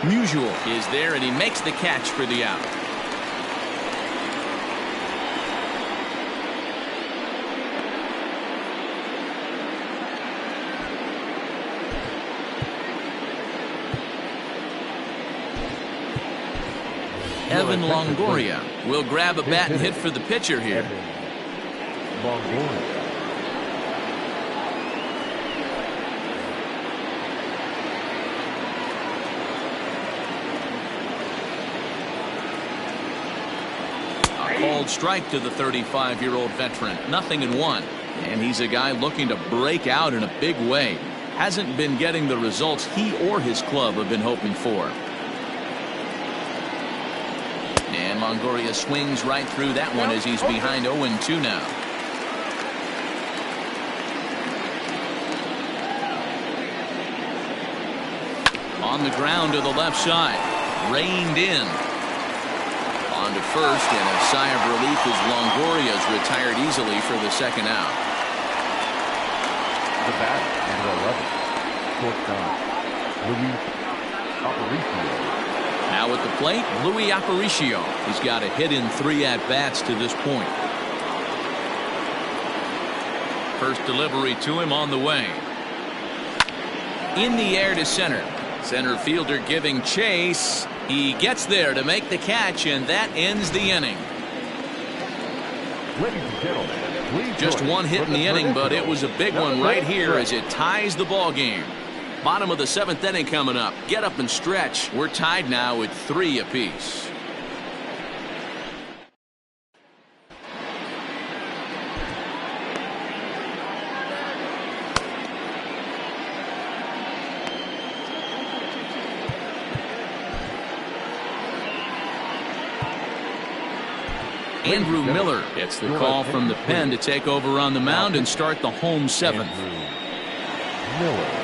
Musial is there, and he makes the catch for the out. Evan Longoria will grab a bat and hit for the pitcher here. A called strike to the 35-year-old veteran. 0-1. And he's a guy looking to break out in a big way. Hasn't been getting the results he or his club have been hoping for. And Longoria swings right through that one as he's behind 0-2 now. On the ground to the left side. Reined in. On to first, and a sigh of relief as Longoria's retired easily for the second out. The batter, number 11, shortstop, Luis Aparicio. Now at the plate, Luis Aparicio. He's got a hit in 3 at-bats to this point. First delivery to him on the way. In the air to center. Center fielder giving chase. He gets there to make the catch, and that ends the inning. Ladies and gentlemen, please Just one hit in the inning, but it was a big one right here as it ties the ball game. Bottom of the 7th inning coming up. Get up and stretch. We're tied now at 3 apiece. Andrew Miller gets the call from the pen to take over on the mound and start the home seventh. Miller.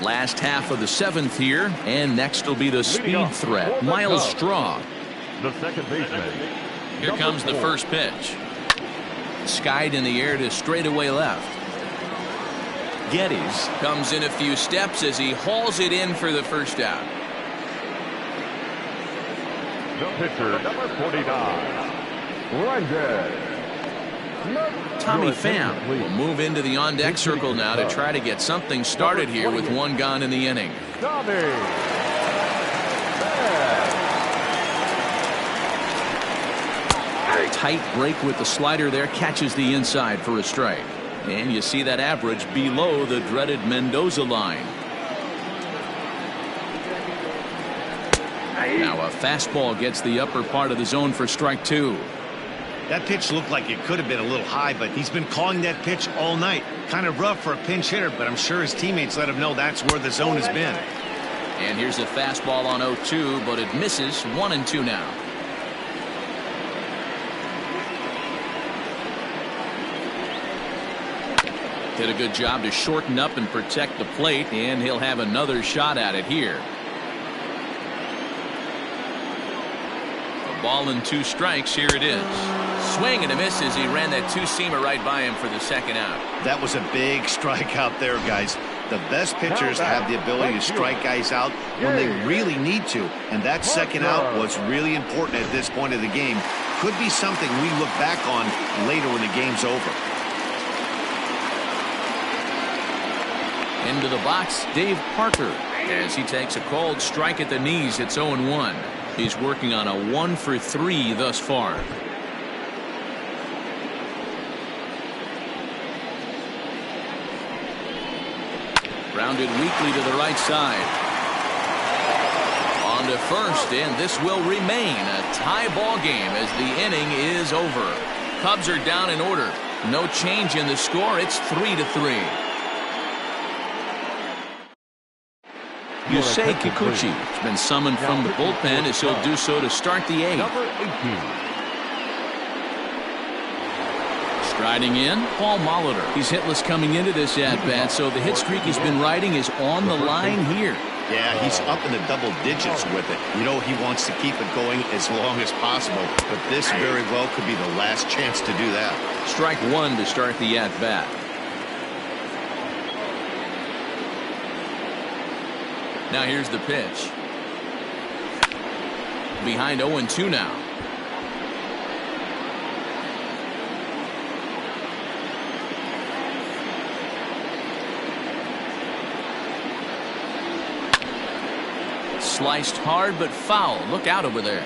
Last half of the seventh here, and next will be the speed threat, Miles Straw. The second baseman. Here comes the first pitch. Skied in the air to straightaway left. Geddes comes in a few steps as he hauls it in for the first out. The pitcher, number 49, Rendon. Tommy Pham will move into the on-deck circle now to try to get something started here with one gone in the inning. Tight break with the slider there, catches the inside for a strike. And you see that average below the dreaded Mendoza line. Now a fastball gets the upper part of the zone for strike two. That pitch looked like it could have been a little high, but he's been calling that pitch all night. Kind of rough for a pinch hitter, but I'm sure his teammates let him know that's where the zone has been. And here's a fastball on 0-2, but it misses. 1-2 now. Did a good job to shorten up and protect the plate, and he'll have another shot at it here. A ball and 2 strikes. Here it is. Swing and a miss as he ran that two-seamer right by him for the second out. That was a big strike out there, guys. The best pitchers have the ability to strike guys out when they really need to, and that second out was really important at this point of the game. Could be something we look back on later when the game's over. Into the box, Dave Parker, as he takes a cold strike at the knees. It's 0-1. He's working on a 1-for-3 thus far. Grounded weakly to the right side. On to first, and this will remain a tie ball game as the inning is over. Cubs are down in order. No change in the score. It's 3-3. Yusei Kikuchi has been summoned from the bullpen as he'll do so to start the 8th. Number 18. Striding in, Paul Molitor. He's hitless coming into this at-bat, so the hit streak he's been riding is on the line here. Yeah, he's up in the double digits with it. You know he wants to keep it going as long as possible, but this very well could be the last chance to do that. Strike one to start the at-bat. Now here's the pitch. Behind 0-2 now. Sliced hard but foul. Look out over there.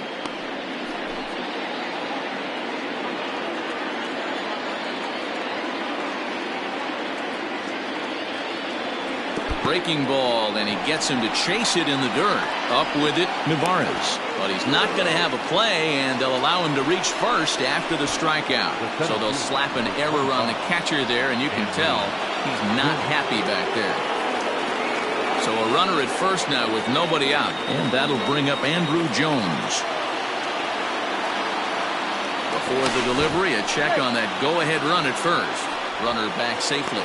Breaking ball, and he gets him to chase it in the dirt. Up with it, Navarez. But he's not going to have a play, and they'll allow him to reach first after the strikeout. So they'll slap an error on the catcher there, and you can tell he's not happy back there. So a runner at first now with nobody out, and that'll bring up Andrew Jones. Before the delivery, a check on that go-ahead run at first. Runner back safely.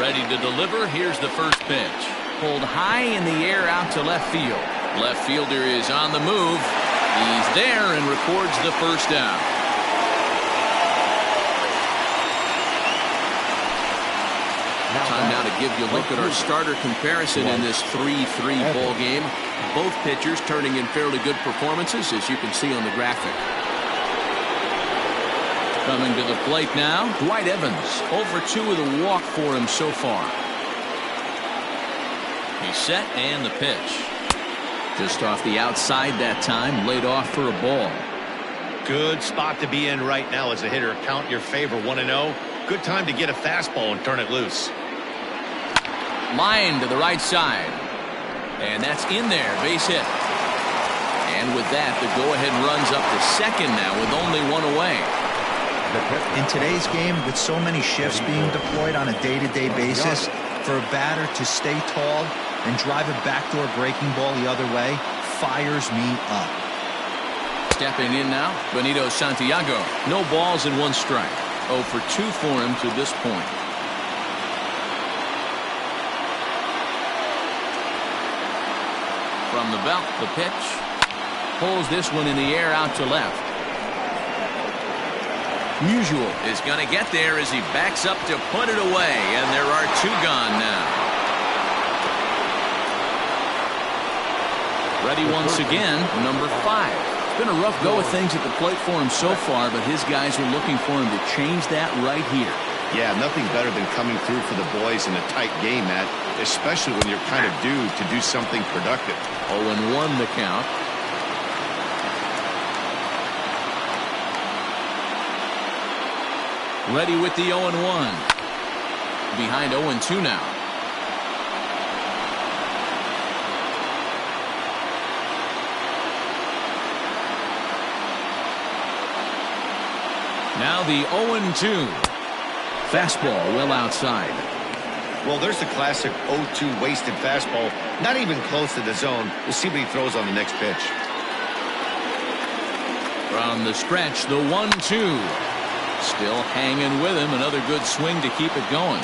Ready to deliver. Here's the first pitch. Pulled high in the air out to left field. Left fielder is on the move. He's there and records the first down. Time now to give you a look at our starter comparison in this 3-3 ball game. Both pitchers turning in fairly good performances, as you can see on the graphic. Coming to the plate now, Dwight Evans. 0 for 2 with a walk for him so far. He's set and the pitch. Just off the outside that time, laid off for a ball. Good spot to be in right now as a hitter. Count your favor 1-0. Good time to get a fastball and turn it loose. Line to the right side. And that's in there. Base hit. And with that, the go-ahead runs up to second now with only one away. In today's game, with so many shifts being deployed on a day-to-day basis, for a batter to stay tall and drive a backdoor breaking ball the other way fires me up. Stepping in now, Benito Santiago. No balls and 1 strike. 0 for 2 for him to this point. From the belt, the pitch. Pulls this one in the air out to left. Musial is going to get there as he backs up to put it away, and there are 2 gone now. Ready once again, number 5. It's been a rough go of things at the plate for him so far, but his guys are looking for him to change that right here. Yeah, nothing better than coming through for the boys in a tight game, Matt, especially when you're kind of due to do something productive. 0-1 the count. Ready with the 0-1. Behind 0-2 now. Now the 0-2. Fastball well outside. Well, there's the classic 0-2 wasted fastball. Not even close to the zone. We'll see what he throws on the next pitch. From the stretch, the 1-2. Still hanging with him. Another good swing to keep it going.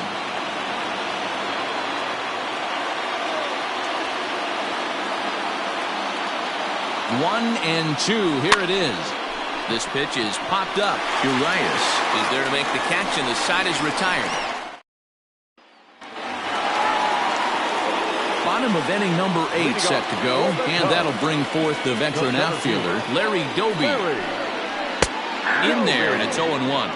One and 2. Here it is. This pitch is popped up. Urias is there to make the catch, and the side is retired. Bottom of inning number 8 set to go, and that'll bring forth the veteran outfielder, Larry Doby. In there, and it's 0-1.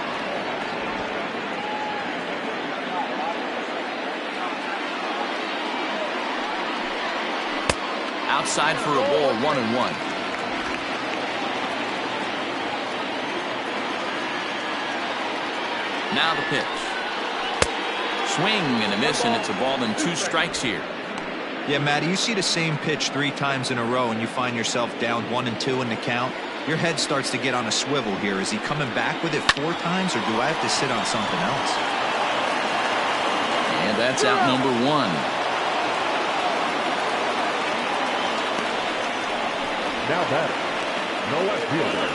Outside for a ball, 1-1. Now the pitch. Swing and a miss, and it's a ball and 2 strikes here. Yeah, Matty, you see the same pitch 3 times in a row and you find yourself down 1-2 in the count. Your head starts to get on a swivel here. Is he coming back with it 4 times, or do I have to sit on something else? And that's out number 1. Now batting, no left fielder,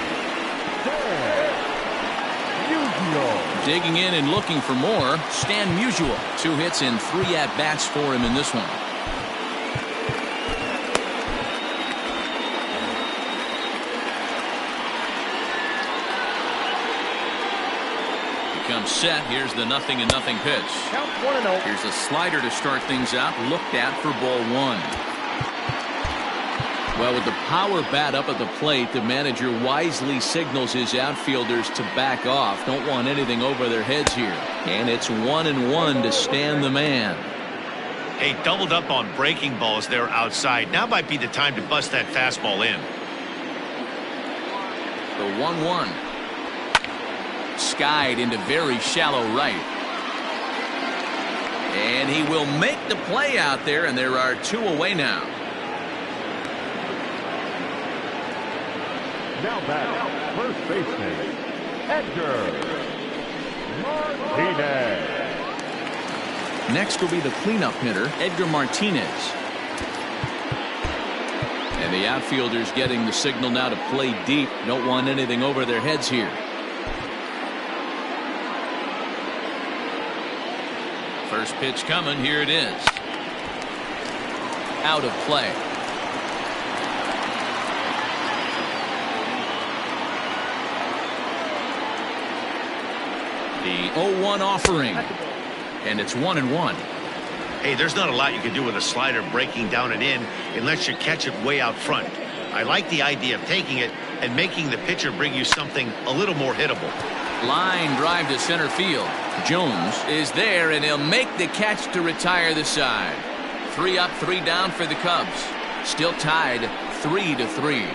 Musial. Digging in and looking for more, Stan Musial. 2 hits and 3 at-bats for him in this one. Comes set. Here's the 0-0 pitch. Count 1-0. Here's a slider to start things out. Looked at for ball 1. Well, with the power bat up at the plate, the manager wisely signals his outfielders to back off. Don't want anything over their heads here. And it's 1-1 to stand the man. Hey, doubled up on breaking balls there outside. Now might be the time to bust that fastball in. The 1-1. Skied into very shallow right. And he will make the play out there, and there are 2 away now. Now back, first baseman, Edgar Martinez. Next will be the cleanup hitter, Edgar Martinez. And the outfielders getting the signal now to play deep. Don't want anything over their heads here. First pitch coming. Here it is. Out of play. The 0-1 offering. And it's 1-1. Hey, there's not a lot you can do with a slider breaking down and in unless you catch it way out front. I like the idea of taking it and making the pitcher bring you something a little more hittable. Line drive to center field. Jones is there, and he'll make the catch to retire the side. 3 up, 3 down for the Cubs. Still tied 3-3.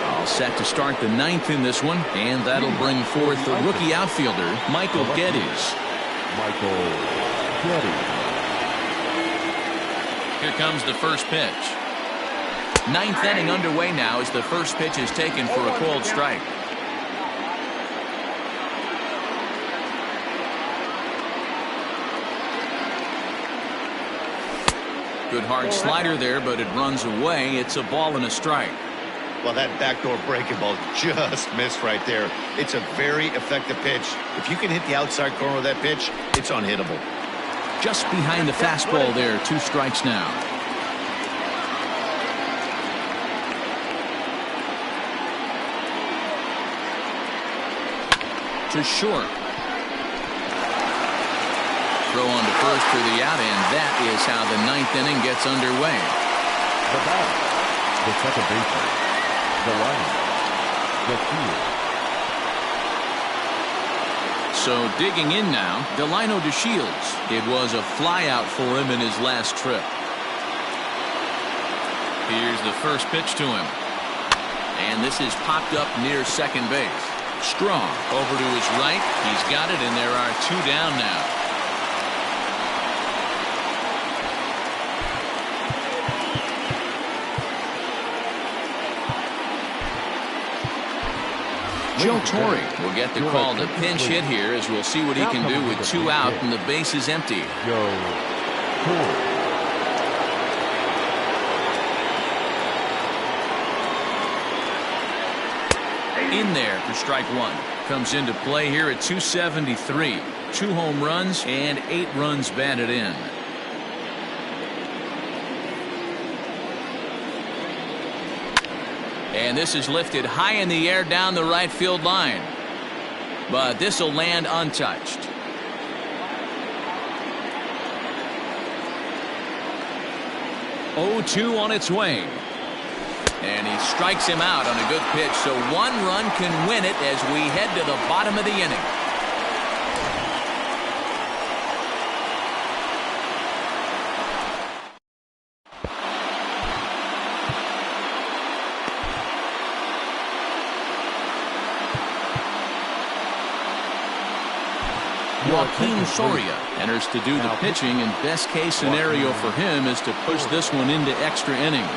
All set to start the 9th in this one, and that'll bring forth the rookie outfielder, Michael Geddes. Here comes the first pitch. 9th inning underway now as the first pitch is taken for a called strike. Good hard slider there, but it runs away. It's a ball and a strike. Well, that backdoor breaking ball just missed right there. It's a very effective pitch. If you can hit the outside corner of that pitch, it's unhittable. Just behind the fastball there. 2 strikes now. To short. Throw on to first for the out, and that is how the 9th inning gets underway. The batter, the second baseman, the runner, the field. So digging in now, Delino DeShields. It was a flyout for him in his last trip. Here's the first pitch to him. And this is popped up near second base. Strong over to his right. He's got it, and there are 2 down now. Joe Torre will get the call to pinch hit here, as we'll see what he can do with 2 out and the base is empty. Joe Torre. In there for strike 1. Comes into play here at 273. 2 home runs and 8 runs batted in. And this is lifted high in the air down the right field line. But this will land untouched. Oh-2 on its way. And he strikes him out on a good pitch. So 1 run can win it as we head to the bottom of the inning. Joaquin Soria enters to do the pitching, and best case scenario for him is to push this one into extra innings.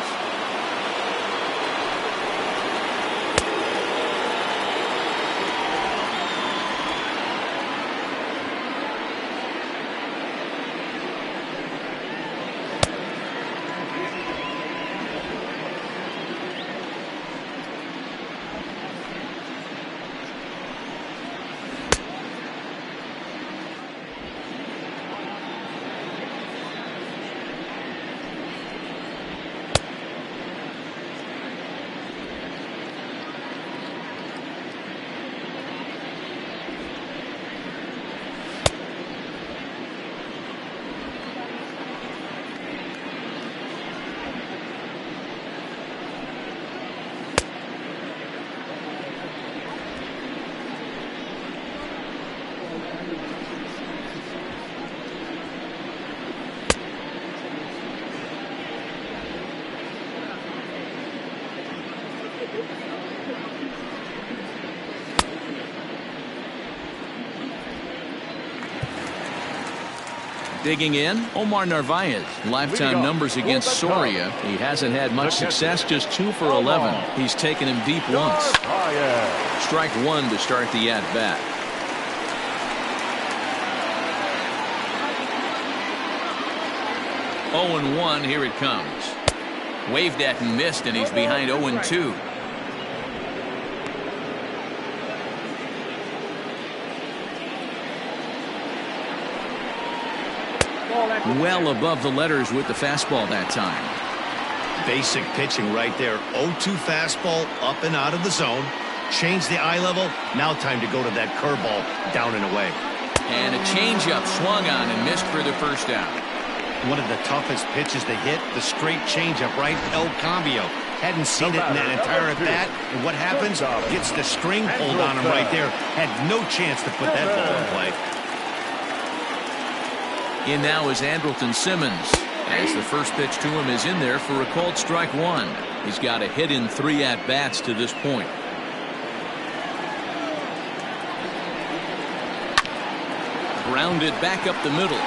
Digging in, Omar Narvaez. Lifetime numbers against Soria. He hasn't had much success, just 2 for 11. He's taken him deep once. Strike 1 to start the at-bat. Oh and 1, here it comes. Waved at and missed, and he's behind 0 and 2. Well above the letters with the fastball that time. Basic pitching right there. 0-2 fastball up and out of the zone. Change the eye level. Now time to go to that curveball down and away. And a changeup swung on and missed for the first out. One of the toughest pitches to hit, the straight changeup, right? El Cambio. Hadn't seen it in that entire at bat. And what happens? Gets the string pulled on him right there. Had no chance to put that ball in play. In now is Andrelton Simmons, as the first pitch to him is in there for a called strike one. He's got a hit in 3 at-bats to this point. Grounded back up the middle.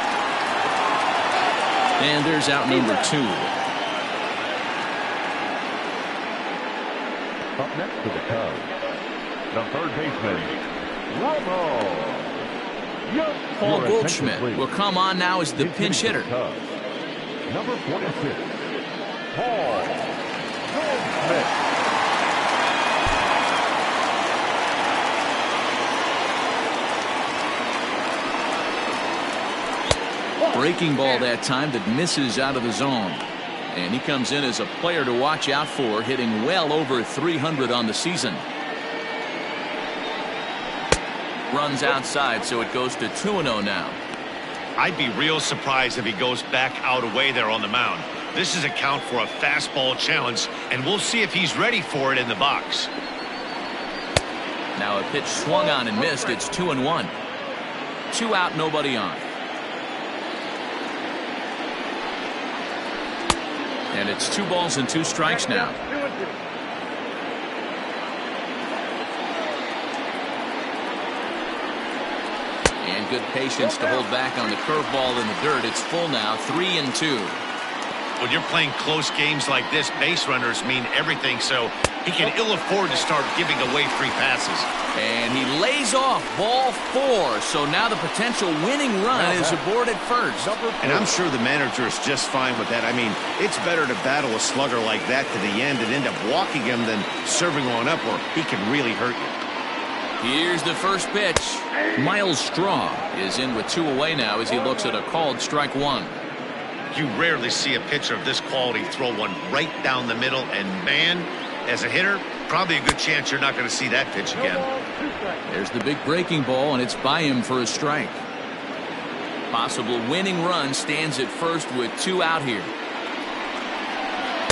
And there's out number 2. Up next to the Cubs, the third baseman, Romo. Paul Goldschmidt will come on now as the pinch hitter. Number 46, Paul Goldschmidt. Breaking ball that time that misses out of the zone. And he comes in as a player to watch out for, hitting well over 300 on the season. Runs outside, so it goes to 2-0 now. I'd be real surprised if he goes back out away there on the mound. This is a count for a fastball challenge, and we'll see if he's ready for it in the box. Now a pitch swung on and missed. It's 2-1. 2 out, nobody on. And it's 2 balls and 2 strikes now. And good patience to hold back on the curveball in the dirt. It's full now, 3-2. When you're playing close games like this, base runners mean everything, so he can ill afford to start giving away free passes. And he lays off ball 4, so now the potential winning run is aboard at first. And I'm sure the manager is just fine with that. I mean, it's better to battle a slugger like that to the end and end up walking him than serving one up where he can really hurt you. Here's the first pitch. Miles Straw is in with 2 away now as he looks at a called strike 1. You rarely see a pitcher of this quality throw one right down the middle, and man, as a hitter, probably a good chance you're not going to see that pitch again. There's the big breaking ball, and it's by him for a strike. Possible winning run stands at first with 2 out here.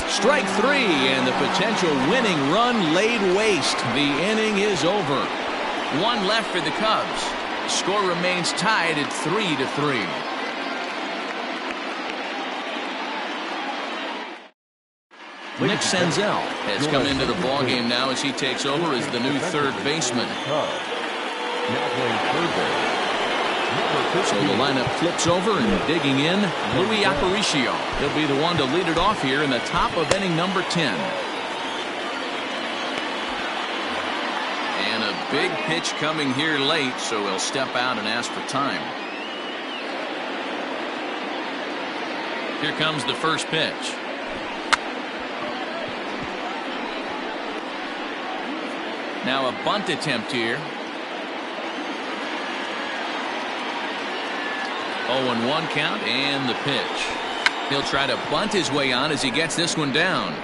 Strike 3, and the potential winning run laid waste. The inning is over. 1 left for the Cubs. Score remains tied at 3-3. Nick Senzel has come into the ballgame now as he takes over as the new third baseman. So the lineup flips over, and digging in, Louis Aparicio. He'll be the one to lead it off here in the top of inning number 10. And a big pitch coming here late, so he'll step out and ask for time. Here comes the first pitch. Now a bunt attempt here. 0-1 count, and the pitch. He'll try to bunt his way on as he gets this one down.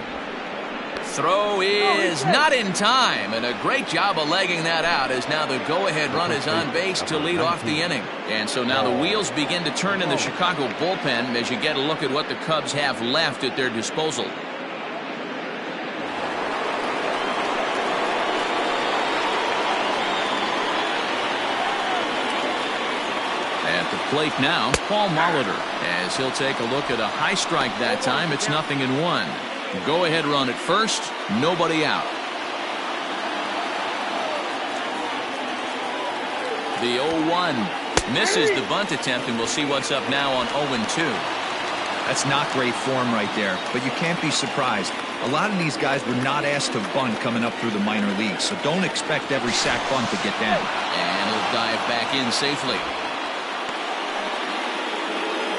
Throw is not in time, and a great job of legging that out as now the go-ahead run is on base to lead off the inning. And so now the wheels begin to turn in the Chicago bullpen as you get a look at what the Cubs have left at their disposal. At the plate now, Paul Molitor, as he'll take a look at a high strike that time. It's 0-1. Go ahead run at first, nobody out. The 0-1 misses the bunt attempt, and we'll see what's up now on 0-2. That's not great form right there, but you can't be surprised. A lot of these guys were not asked to bunt coming up through the minor leagues, so don't expect every sack bunt to get down. And he'll dive back in safely.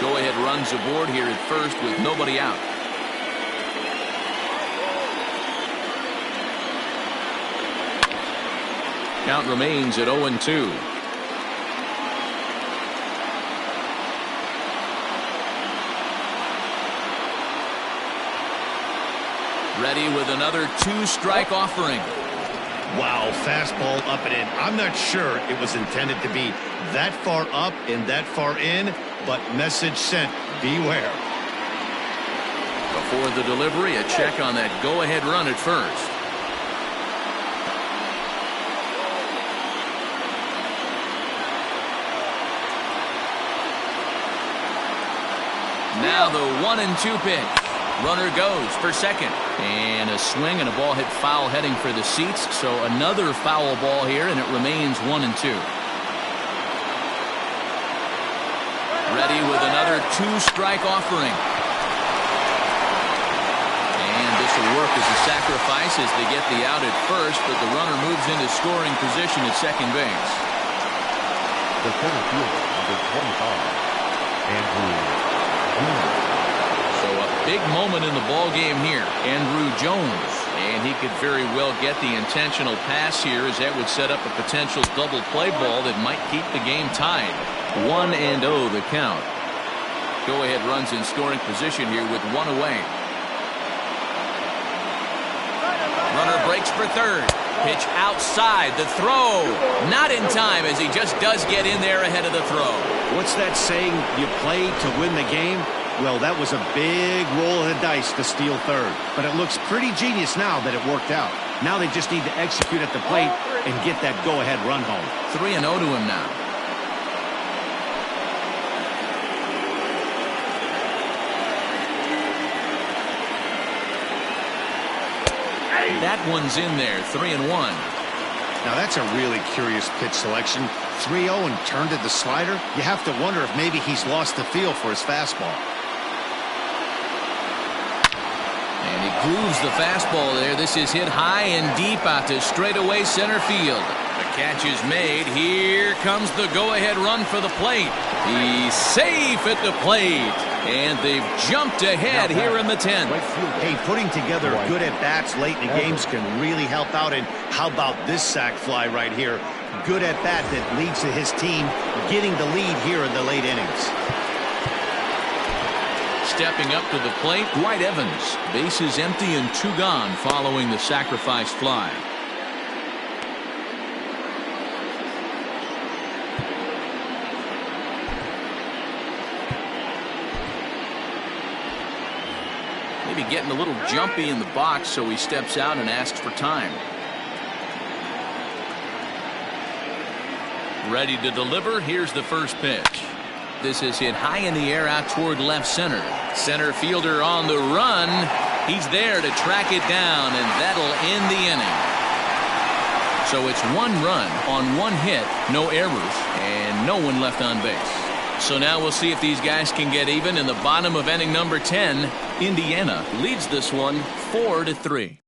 Go-ahead runs aboard here at first with nobody out. Count remains at 0-2. Ready with another 2-strike offering. Wow, fastball up and in. I'm not sure it was intended to be that far up and that far in, but message sent, beware. Before the delivery, a check on that go-ahead run at first. Now the 1-2 pitch. Runner goes for second. And a swing and a ball hit foul heading for the seats. So another foul ball here, and it remains 1-2. Ready with another 2-strike offering. And this will work as a sacrifice as they get the out at first, but the runner moves into scoring position at second base. The center fielder, number 25, Andrew. So a big moment in the ball game here. Andrew Jones, and he could very well get the intentional pass here, as that would set up a potential double play ball that might keep the game tied. 1-0 the count. Go ahead runs in scoring position here with 1 away. Runner breaks for third. Pitch outside. The throw not in time, as he just does get in there ahead of the throw. What's that saying? You play to win the game? Well, that was a big roll of the dice to steal third. But it looks pretty genius now that it worked out. Now they just need to execute at the plate and get that go-ahead run home. 3-0 to him now. That one's in there, 3-1. Now that's a really curious pitch selection. 3-0 and turned to the slider. You have to wonder if maybe he's lost the feel for his fastball. And he grooves the fastball there. This is hit high and deep out to straightaway center field. The catch is made. Here comes the go-ahead run for the plate. He's safe at the plate. And they've jumped ahead here in the 10th. Hey, putting together good at-bats late in the games can really help out. And how about this sac fly right here? Good at-bat that leads to his team getting the lead here in the late innings. Stepping up to the plate, Dwight Evans. Bases empty and 2 gone following the sacrifice fly. Maybe getting a little jumpy in the box, so he steps out and asks for time. Ready to deliver. Here's the first pitch. This is hit high in the air out toward left center. Center fielder on the run. He's there to track it down, and that'll end the inning. So it's 1 run on 1 hit, no errors, and no one left on base. So now we'll see if these guys can get even in the bottom of inning number 10. Indiana leads this one 4-3.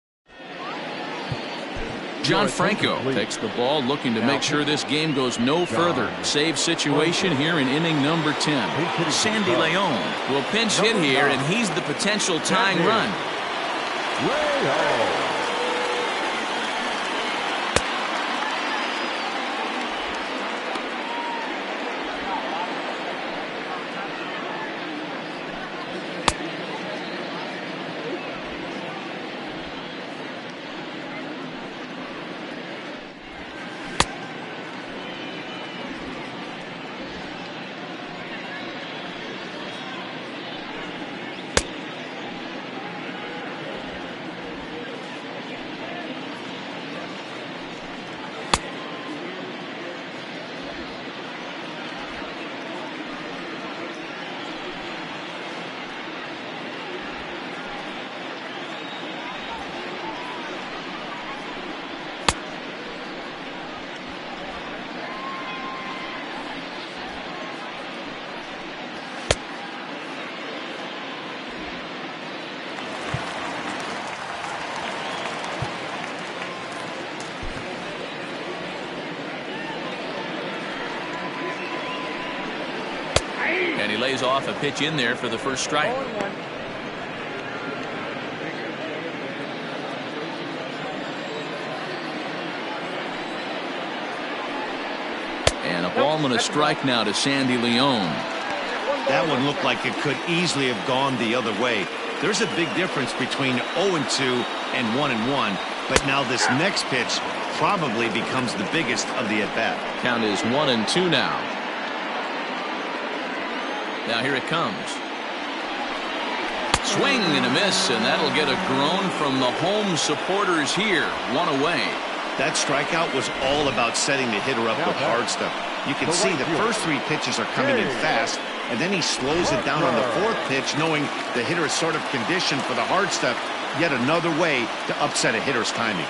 John Franco takes the ball, looking to make sure this game goes no further. Save situation here in inning number 10. Sandy Leon will pinch hit here, and he's the potential tying run. And he lays off a pitch in there for the first strike. And a ball and a strike now to Sandy Leon. That one looked like it could easily have gone the other way. There's a big difference between 0-2 and 1-1, but now this next pitch probably becomes the biggest of the at-bat. Count is 1-2 now. Now here it comes. Swing and a miss, and that'll get a groan from the home supporters here. One away. That strikeout was all about setting the hitter up with hard stuff. You can see the first 3 pitches are coming in fast, and then he slows it down on the 4th pitch, knowing the hitter is sort of conditioned for the hard stuff. Yet another way to upset a hitter's timing.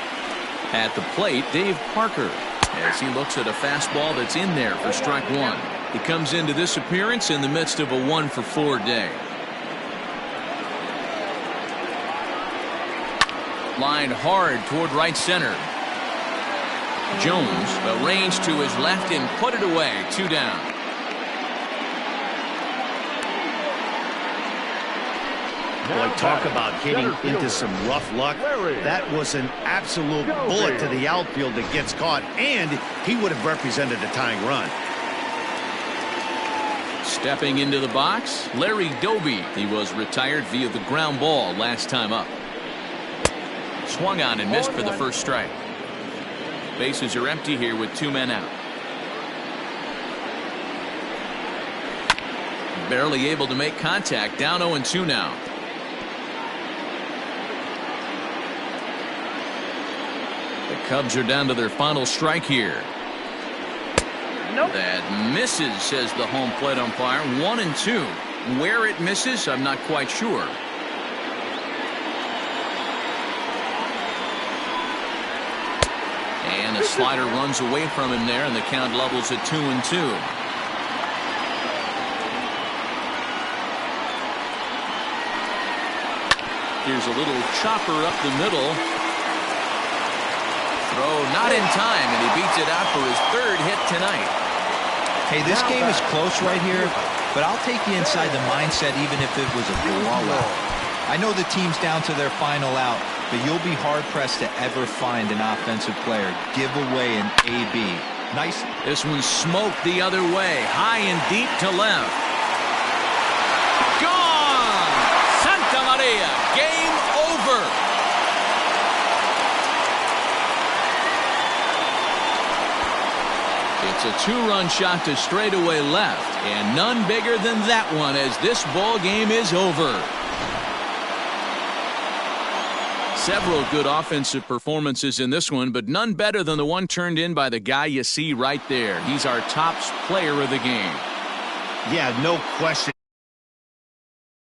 At the plate, Dave Parker, as he looks at a fastball that's in there for strike 1. He comes into this appearance in the midst of a 1-for-4 day. Lined hard toward right center. Jones arranged to his left and put it away. 2 down. Boy, talk about hitting into some rough luck. That was an absolute bullet to the outfield that gets caught, and he would have represented a tying run. Stepping into the box, Larry Doby. He was retired via the ground ball last time up. Swung on and missed for the first strike. Bases are empty here with 2 men out. Barely able to make contact. Down 0-2 now. The Cubs are down to their final strike here. Nope. That misses, says the home plate umpire. 1-2. Where it misses, I'm not quite sure. And a slider runs away from him there, and the count levels at 2-2. Here's a little chopper up the middle. Throw not in time, and he beats it out for his 3rd hit tonight. Hey, this game is close right here, but I'll take you inside the mindset even if it was a blowout. I know the team's down to their final out, but you'll be hard-pressed to ever find an offensive player give away an AB. Nice. This one smoked the other way, high and deep to left. Gone! Santa Maria, game over. It's a 2-run shot to straightaway left, and none bigger than that one as this ball game is over. Several good offensive performances in this one, but none better than the one turned in by the guy you see right there. He's our top player of the game. Yeah, no question.